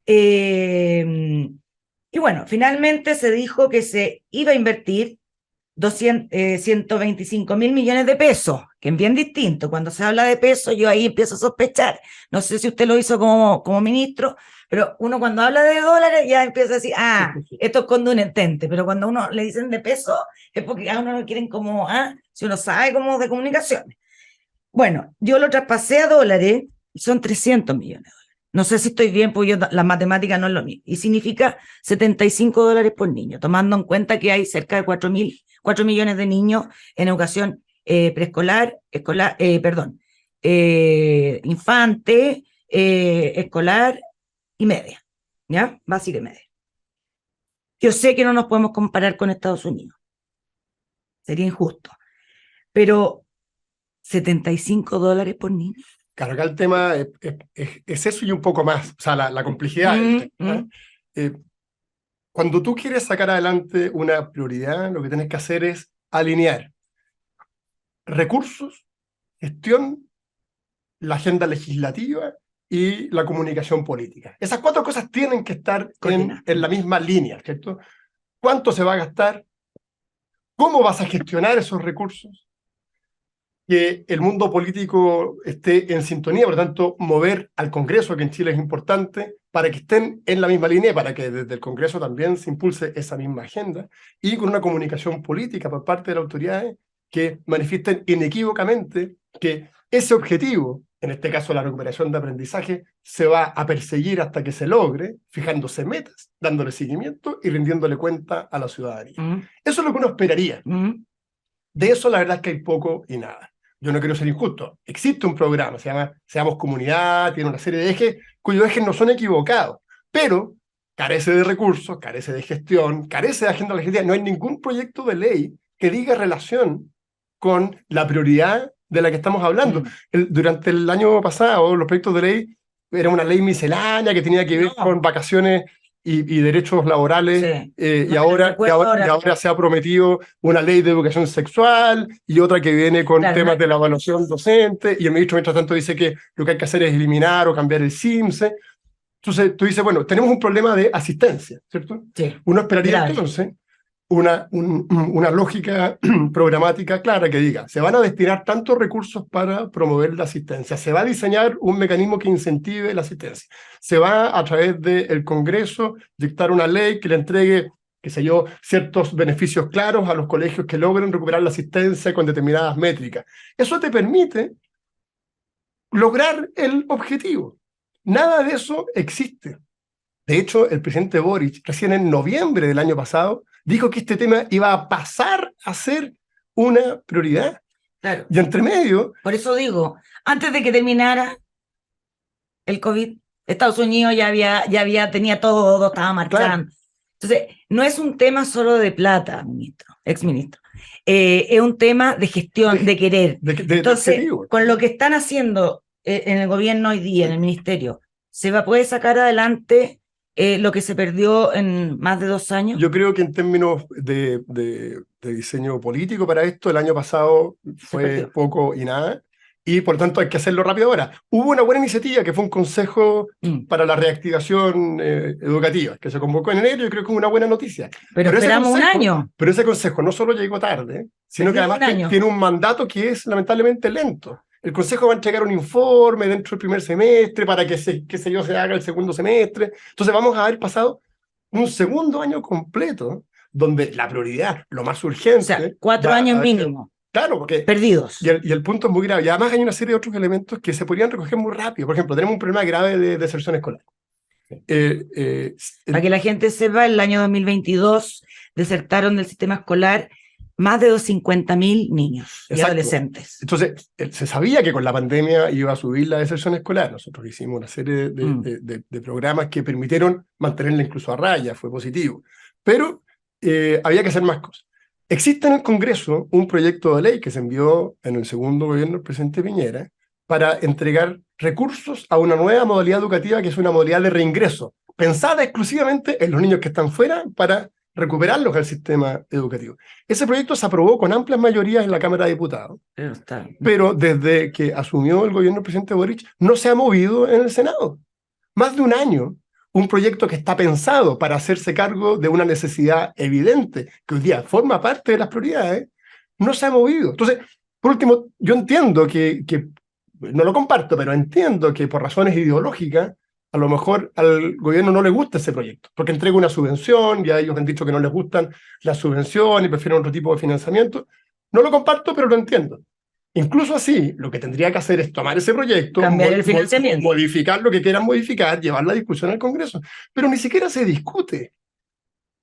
Y bueno, finalmente se dijo que se iba a invertir 125.000 millones de pesos, que es bien distinto. Cuando se habla de pesos, yo ahí empiezo a sospechar. No sé si usted lo hizo como ministro, pero uno cuando habla de dólares ya empieza a decir, esto es condunentente, pero cuando uno le dicen de pesos es porque a uno lo quieren como, si uno sabe como de comunicaciones. Bueno, yo lo traspasé a dólares y son 300 millones de dólares. No sé si estoy bien, porque la matemática no es lo mismo. Y significa 75 dólares por niño, tomando en cuenta que hay cerca de 4 millones de niños en educación preescolar, infante, escolar y media, ¿ya? Básica y media. Yo sé que no nos podemos comparar con Estados Unidos. Sería injusto. Pero 75 dólares por niño. Claro, acá el tema es eso y un poco más, o sea, la complejidad del tema. Cuando tú quieres sacar adelante una prioridad, lo que tienes que hacer es alinear recursos, gestión, la agenda legislativa y la comunicación política. Esas 4 cosas tienen que estar en la misma línea, ¿cierto? ¿Cuánto se va a gastar? ¿Cómo vas a gestionar esos recursos? que el mundo político esté en sintonía, por lo tanto, mover al Congreso, que en Chile es importante, para que estén en la misma línea, para que desde el Congreso también se impulse esa misma agenda, y con una comunicación política por parte de las autoridades que manifiesten inequívocamente que ese objetivo, en este caso la recuperación de aprendizaje, se va a perseguir hasta que se logre, fijándose metas, dándole seguimiento y rindiéndole cuenta a la ciudadanía. Eso es lo que uno esperaría. De eso la verdad es que hay poco y nada. Yo no quiero ser injusto. Existe un programa, se llama Seamos Comunidad, tiene una serie de ejes, cuyos ejes no son equivocados, pero carece de recursos, carece de gestión, carece de agenda legislativa. No hay ningún proyecto de ley que diga relación con la prioridad de la que estamos hablando. Durante el año pasado, los proyectos de ley era una ley miscelánea que tenía que ver con vacaciones y derechos laborales, y ahora se ha prometido una ley de educación sexual y otra que viene con temas de la evaluación docente, y el ministro mientras tanto dice que lo que hay que hacer es eliminar o cambiar el CIMSE. Entonces tú dices, bueno, tenemos un problema de asistencia, ¿cierto? Sí. Uno esperaría entonces una lógica programática clara que diga, se van a destinar tantos recursos para promover la asistencia, se va a diseñar un mecanismo que incentive la asistencia, se va a través del Congreso dictar una ley que le entregue, qué sé yo, ciertos beneficios claros a los colegios que logren recuperar la asistencia con determinadas métricas. Eso te permite lograr el objetivo. Nada de eso existe. De hecho, el presidente Boric, recién en noviembre del año pasado, dijo que este tema iba a pasar a ser una prioridad. Claro. Y entre medio... Por eso digo, antes de que terminara el COVID, Estados Unidos tenía todo, estaba marchando. Claro. Entonces, no es un tema solo de plata, exministro. Es un tema de gestión, de querer. Entonces, con lo que están haciendo en el gobierno hoy día, en el ministerio, ¿se puede sacar adelante lo que se perdió en más de 2 años? Yo creo que en términos de diseño político para esto, el año pasado fue poco y nada, y por tanto hay que hacerlo rápido ahora. Hubo una buena iniciativa que fue un consejo para la reactivación educativa, que se convocó en enero, y creo que es una buena noticia. Pero esperamos un año. Pero ese consejo no solo llegó tarde, sino que además tiene un mandato que es lamentablemente lento. El Consejo va a entregar un informe dentro del primer semestre para que se haga el segundo semestre. Entonces vamos a haber pasado un segundo año completo donde la prioridad, lo más urgente... O sea, 4 años mínimo. Claro, porque... Perdidos. Y el punto es muy grave. Y además hay una serie de otros elementos que se podrían recoger muy rápido. Por ejemplo, tenemos un problema grave de deserción escolar. Para que la gente sepa, el año 2022 desertaron del sistema escolar más de 50.000 niños y adolescentes. Entonces, se sabía que con la pandemia iba a subir la deserción escolar. Nosotros hicimos una serie de programas que permitieron mantenerla incluso a raya, fue positivo. Pero había que hacer más cosas. Existe en el Congreso un proyecto de ley que se envió en el segundo gobierno del presidente Piñera para entregar recursos a una nueva modalidad educativa que es una modalidad de reingreso, pensada exclusivamente en los niños que están fuera para recuperarlos al sistema educativo. Ese proyecto se aprobó con amplias mayorías en la Cámara de Diputados, pero desde que asumió el gobierno del presidente Boric no se ha movido en el Senado. Más de un año, un proyecto que está pensado para hacerse cargo de una necesidad evidente, que hoy día forma parte de las prioridades, no se ha movido. Entonces, por último, yo entiendo que no lo comparto, pero entiendo que por razones ideológicas a lo mejor al gobierno no le gusta ese proyecto, porque entrega una subvención, ya ellos han dicho que no les gustan las subvenciones y prefieren otro tipo de financiamiento. No lo comparto, pero lo entiendo. Incluso así, lo que tendría que hacer es tomar ese proyecto, cambiar el financiamiento, modificar lo que quieran modificar, llevar la discusión al Congreso, pero ni siquiera se discute.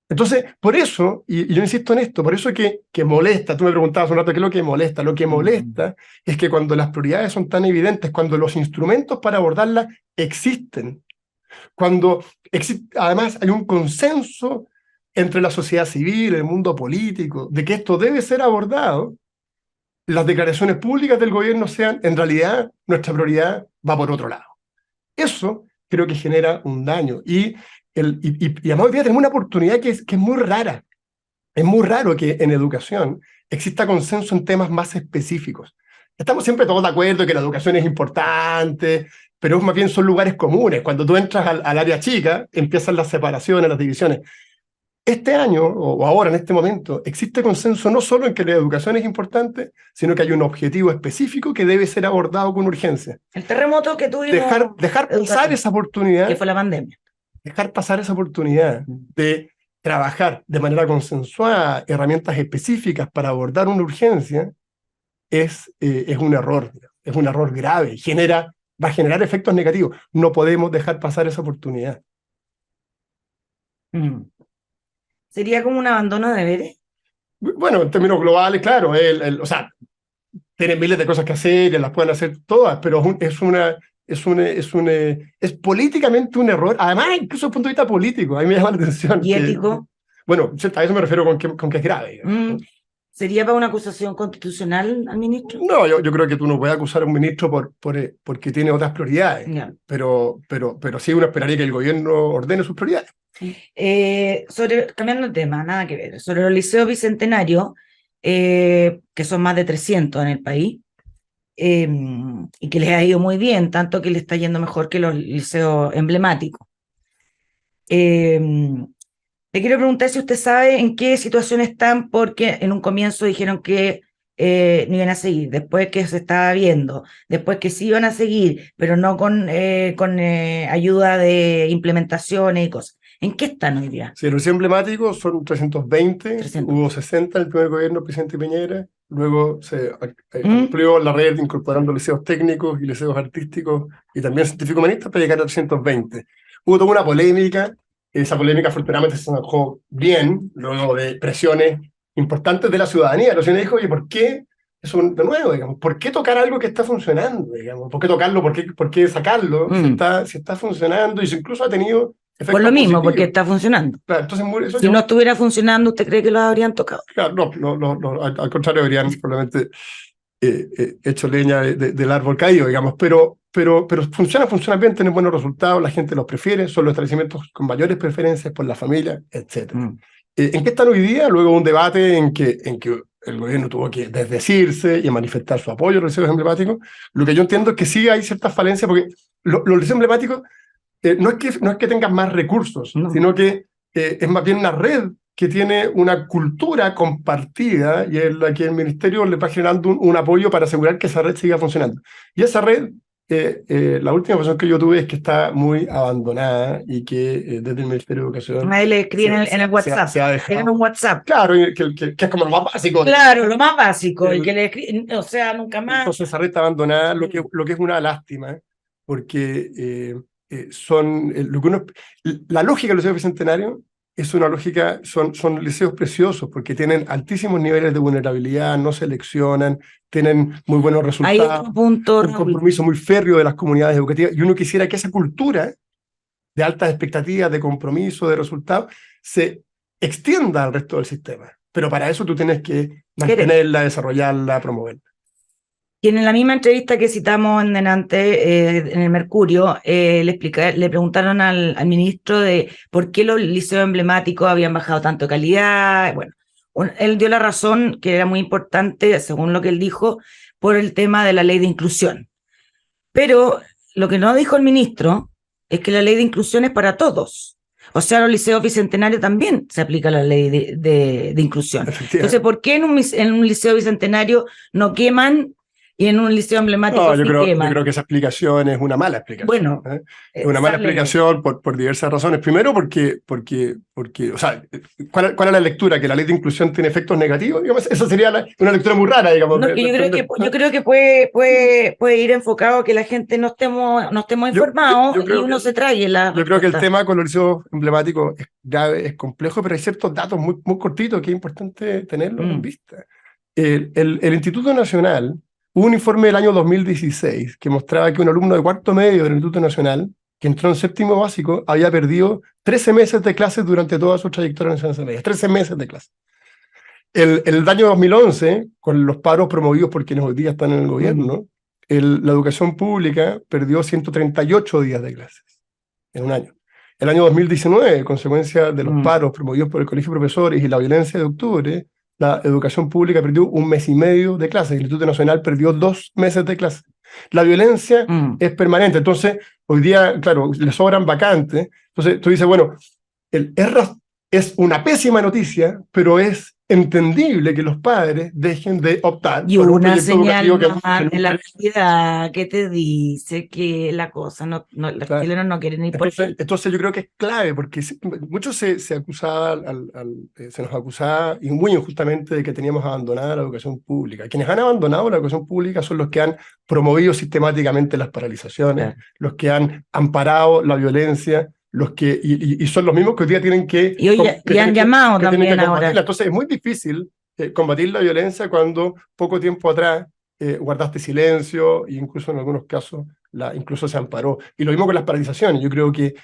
Entonces, por eso, y yo insisto en esto, por eso que molesta, tú me preguntabas un rato qué es lo que molesta. Lo que molesta es que cuando las prioridades son tan evidentes, cuando los instrumentos para abordarlas existen, cuando además hay un consenso entre la sociedad civil, el mundo político, de que esto debe ser abordado, las declaraciones públicas del gobierno sean, en realidad, nuestra prioridad va por otro lado. Eso creo que genera un daño. Y además hoy día tenemos una oportunidad que es muy rara. Es muy raro que en educación exista consenso en temas más específicos. Estamos siempre todos de acuerdo que la educación es importante, pero más bien son lugares comunes. Cuando tú entras al área chica, empiezan las separaciones, las divisiones. este año, o ahora en este momento, existe consenso no solo en que la educación es importante, sino que hay un objetivo específico que debe ser abordado con urgencia. El terremoto que tuvimos, Dejar pasar esa oportunidad, que fue la pandemia. dejar pasar esa oportunidad de trabajar de manera consensuada herramientas específicas para abordar una urgencia es un error grave, va a generar efectos negativos. No podemos dejar pasar esa oportunidad. ¿Sería como un abandono de deberes? Bueno, en términos globales, claro, o sea, tienen miles de cosas que hacer y las pueden hacer todas, pero es políticamente un error, además incluso desde el punto de vista político, a mí me llama la atención. ¿Y ético? Bueno, a eso me refiero con que es grave. ¿Sería para una acusación constitucional al ministro? No, yo creo que tú no puedes acusar a un ministro porque tiene otras prioridades, Yeah. pero sí uno esperaría que el gobierno ordene sus prioridades. Cambiando de tema, nada que ver, sobre los liceos bicentenarios, que son más de 300 en el país, y que les ha ido muy bien, tanto que les está yendo mejor que los liceos emblemáticos. Le quiero preguntar si usted sabe en qué situación están, porque en un comienzo dijeron que no iban a seguir, después que se estaba viendo, después que sí iban a seguir, pero no con ayuda de implementaciones y cosas. ¿En qué están hoy día? Sí, los liceos emblemáticos son 320, 300. Hubo 60 en el primer gobierno del presidente Piñera, luego se amplió la red incorporando liceos técnicos y liceos artísticos y también científico-humanistas para llegar a 320. Hubo toda una polémica, esa polémica afortunadamente se zanjó bien, luego de presiones importantes de la ciudadanía. La ciudadanía dijo, oye, ¿por qué? Eso de nuevo, digamos, ¿por qué tocar algo que está funcionando? Digamos? ¿Por qué tocarlo? ¿Por qué sacarlo? Si está funcionando y si incluso ha tenido efectos Por lo mismo, positivos. porque está funcionando. Claro, entonces, si no estuviera funcionando, ¿usted cree que lo habrían tocado? Claro, no, al contrario, habrían probablemente hecho leña del árbol caído, digamos, pero funciona bien, tienen buenos resultados, la gente los prefiere, son los establecimientos con mayores preferencias por la familia, etc. ¿En qué están hoy día? Luego de un debate en que el gobierno tuvo que desdecirse y manifestar su apoyo a los liceos emblemáticos. Lo que yo entiendo es que sí hay ciertas falencias, porque los liceos emblemáticos no es que tengan más recursos, sino que es más bien una red que tiene una cultura compartida y en la que el ministerio le va generando un apoyo para asegurar que esa red siga funcionando. Y esa red, la última información que yo tuve es que está muy abandonada y que desde el Ministerio de Educación... Ahí le escriben en el WhatsApp. Se ha dejado. En un WhatsApp. Claro, que es como lo más básico. Claro, lo más básico. Y que le escriben, o sea, nunca más. Entonces esa red está abandonada, lo que es una lástima, porque la lógica del Liceo Bicentenario es una lógica, son liceos preciosos porque tienen altísimos niveles de vulnerabilidad, no seleccionan, tienen muy buenos resultados. Hay otro punto, un compromiso muy férreo de las comunidades educativas, y uno quisiera que esa cultura de altas expectativas, de compromiso, de resultados, se extienda al resto del sistema. Pero para eso tú tienes que mantenerla, desarrollarla, promoverla. Y en la misma entrevista que citamos en delante, en el Mercurio, le preguntaron al ministro de por qué los liceos emblemáticos habían bajado tanto de calidad. Bueno, él dio la razón, que era muy importante, según lo que él dijo, por el tema de la ley de inclusión. Pero lo que no dijo el ministro es que la ley de inclusión es para todos. O sea, a los liceos bicentenarios también se aplica la ley de inclusión. Entonces, ¿por qué en un liceo bicentenario no queman y en un liceo emblemático yo queman? Yo creo que esa explicación es una mala explicación. Bueno, es una mala explicación por diversas razones. Primero, porque o sea, ¿cuál es la lectura? ¿Que la ley de inclusión tiene efectos negativos? Digamos, esa sería una lectura muy rara, digamos. No, yo creo que puede ir enfocado a que la gente no estemos informados y uno se trae la... Yo creo que el tema con los liceos emblemáticos es grave, es complejo, pero hay ciertos datos muy, muy cortitos que es importante tenerlos en vista. El Instituto Nacional, hubo un informe del año 2016 que mostraba que un alumno de cuarto medio del Instituto Nacional, que entró en séptimo básico, había perdido 13 meses de clases durante toda su trayectoria en enseñanza media. 13 meses de clases. El año 2011, con los paros promovidos por quienes hoy día están en el gobierno, la educación pública perdió 138 días de clases en un año. El año 2019, consecuencia de los paros promovidos por el Colegio de Profesores y la violencia de octubre, la educación pública perdió 1 mes y medio de clases, el Instituto Nacional perdió 2 meses de clases. La violencia es permanente, entonces hoy día, claro, le sobran vacantes, entonces tú dices, bueno, es una pésima noticia, pero es entendible que los padres dejen de optar Y por un una proyecto educativo señal más que de la nunca... realidad que te dice que la cosa los Claro. chilenos no quieren ir por ahí. Entonces yo creo que es clave, porque muchos se acusaba, se nos acusaba, y muy injustamente, de que teníamos abandonada la educación pública. Quienes han abandonado la educación pública son los que han promovido sistemáticamente las paralizaciones, Claro. los que han amparado la violencia, y son los mismos que hoy día tienen que, Y hoy que y han tienen llamado que tienen que también ahora. combatirla. Entonces es muy difícil combatir la violencia cuando poco tiempo atrás guardaste silencio, e incluso en algunos casos incluso se amparó. Y lo mismo con las paralizaciones. Yo creo que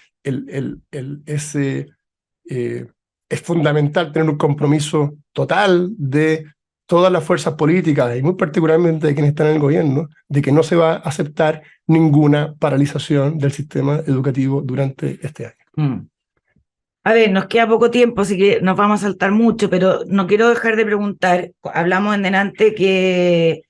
eh, es fundamental tener un compromiso total de todas las fuerzas políticas, y muy particularmente de quienes están en el gobierno, de que no se va a aceptar ninguna paralización del sistema educativo durante este año. A ver, nos queda poco tiempo, así que nos vamos a saltar mucho, pero no quiero dejar de preguntar. Hablamos en delante que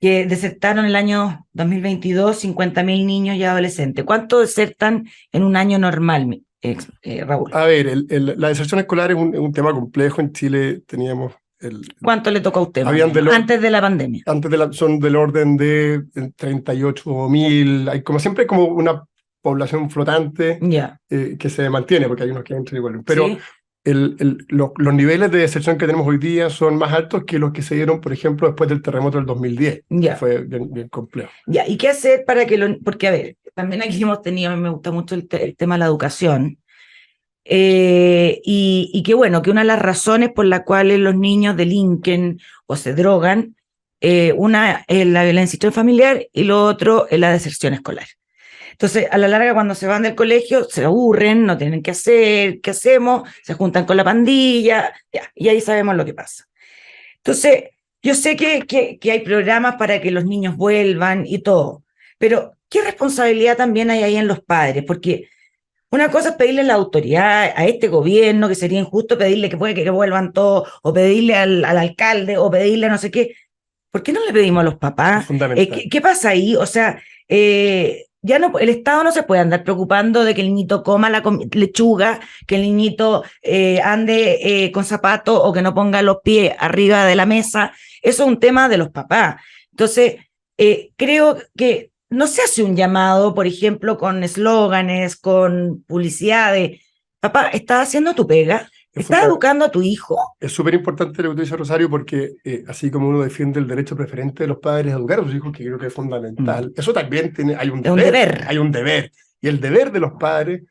desertaron el año 2022 50.000 niños y adolescentes. ¿Cuánto desertan en un año normal, Raúl? A ver, la deserción escolar es un tema complejo. En Chile teníamos... ¿Cuánto le toca a usted, antes de la pandemia? Son del orden de 38.000. Hay, como siempre, como una población flotante Ya. Que se mantiene, porque hay unos que entran igual. Pero ¿Sí? los niveles de deserción que tenemos hoy día son más altos que los que se dieron, por ejemplo, después del terremoto del 2010. Ya. Que fue bien complejo. Ya, ¿y qué hacer para que porque, a ver, también aquí hemos tenido, a mí me gusta mucho el tema de la educación, y que bueno, que una de las razones por las cuales los niños delinquen o se drogan, una es la violencia familiar y lo otro es la deserción escolar. Entonces, a la larga, cuando se van del colegio, se aburren, no tienen qué hacer, ¿qué hacemos? Se juntan con la pandilla, ya, y ahí sabemos lo que pasa. Entonces, yo sé que hay programas para que los niños vuelvan y todo, pero ¿qué responsabilidad también hay ahí en los padres? Porque una cosa es pedirle a la autoridad, a este gobierno, que sería injusto pedirle que puede que vuelvan todos, o pedirle al alcalde, o pedirle a no sé qué. ¿Por qué no le pedimos a los papás? Es fundamental. ¿Qué pasa ahí? O sea, ya no, el Estado no se puede andar preocupando de que el niñito coma la lechuga, que el niñito ande con zapatos o que no ponga los pies arriba de la mesa. Eso es un tema de los papás. Entonces, creo que no se hace un llamado, por ejemplo, con eslóganes, con publicidad de, papá, ¿estás haciendo tu pega? ¿Estás educando a tu hijo? Es súper importante lo que tú dices, Rosario, porque así como uno defiende el derecho preferente de los padres a educar a sus hijos, que creo que es fundamental, eso también hay un deber. Hay un deber. Y el deber de los padres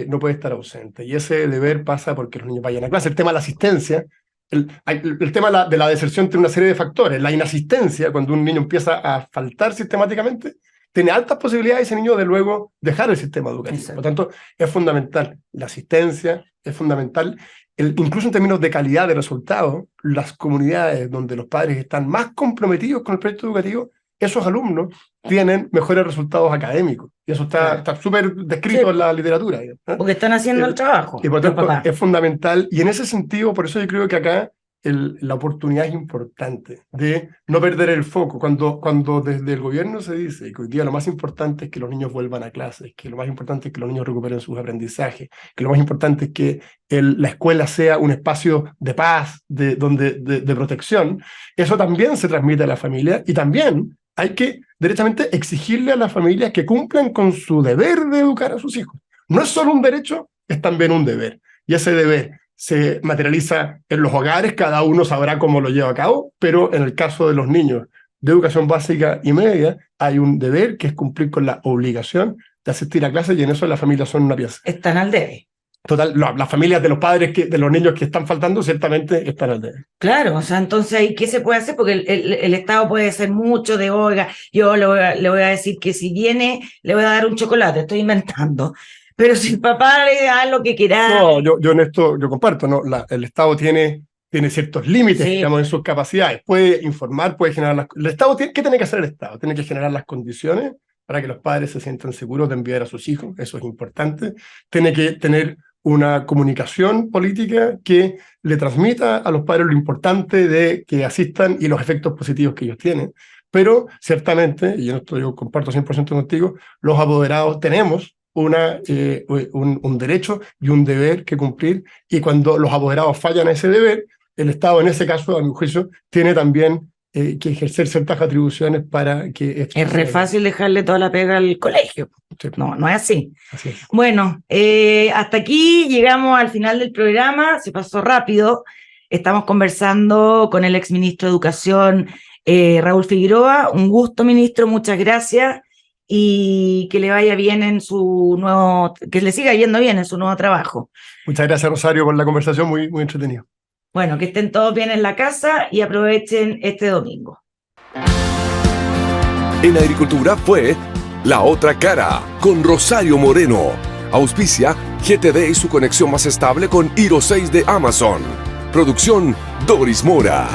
no puede estar ausente. Y ese deber pasa porque los niños vayan a clase. El tema de la asistencia, el tema de la deserción tiene una serie de factores. La inasistencia, cuando un niño empieza a faltar sistemáticamente, tiene altas posibilidades ese niño de luego dejar el sistema educativo. Exacto. Por lo tanto, es fundamental la asistencia, es fundamental, incluso en términos de calidad de resultados, las comunidades donde los padres están más comprometidos con el proyecto educativo, esos alumnos tienen mejores resultados académicos. Y eso está súper descrito en la literatura. Porque están haciendo el trabajo. Y por tanto, es fundamental. Y en ese sentido, por eso yo creo que acá la oportunidad es importante de no perder el foco. Cuando desde el gobierno se dice que hoy día lo más importante es que los niños vuelvan a clases, que lo más importante es que los niños recuperen sus aprendizajes, que lo más importante es que la escuela sea un espacio de paz, de protección, eso también se transmite a la familia, y también hay que derechamente exigirle a las familias que cumplan con su deber de educar a sus hijos. No es solo un derecho, es también un deber. Y ese deber se materializa en los hogares, cada uno sabrá cómo lo lleva a cabo, pero en el caso de los niños de educación básica y media, hay un deber que es cumplir con la obligación de asistir a clases, y en eso las familias son una pieza. Están al debe. Total, las familias de los padres, de los niños que están faltando, ciertamente están al debe. Claro, o sea, entonces ahí, ¿qué se puede hacer? Porque el Estado puede hacer mucho de, oiga, yo le voy a decir que si viene, le voy a dar un chocolate, estoy inventando. Pero si el papá le da lo que quiera. No, yo en esto yo comparto, ¿no? El Estado tiene ciertos límites, Sí. digamos, en sus capacidades. Puede informar, puede generar el Estado ¿qué tiene que hacer el Estado? Tiene que generar las condiciones para que los padres se sientan seguros de enviar a sus hijos, eso es importante. Tiene que tener una comunicación política que le transmita a los padres lo importante de que asistan y los efectos positivos que ellos tienen. Pero ciertamente, y en esto yo comparto 100% contigo, los apoderados tenemos un derecho y un deber que cumplir, y cuando los apoderados fallan a ese deber, el Estado, en ese caso, a mi juicio, tiene también que ejercer ciertas atribuciones para que esto Es re fácil dejarle toda la pega al colegio. Sí. No, no es así. Así es. Bueno, hasta aquí llegamos al final del programa, se pasó rápido. Estamos conversando con el exministro de Educación, Raúl Figueroa. Un gusto, ministro, muchas gracias, y que le vaya bien en su nuevo, que le siga yendo bien en su nuevo trabajo. Muchas gracias, Rosario, por la conversación, muy, muy entretenido. Bueno, que estén todos bien en la casa y aprovechen este domingo. En Agricultura fue La Otra Cara con Rosario Moreno. Auspicia GTD y su conexión más estable con Hero 6 de Amazon. Producción Doris Mora.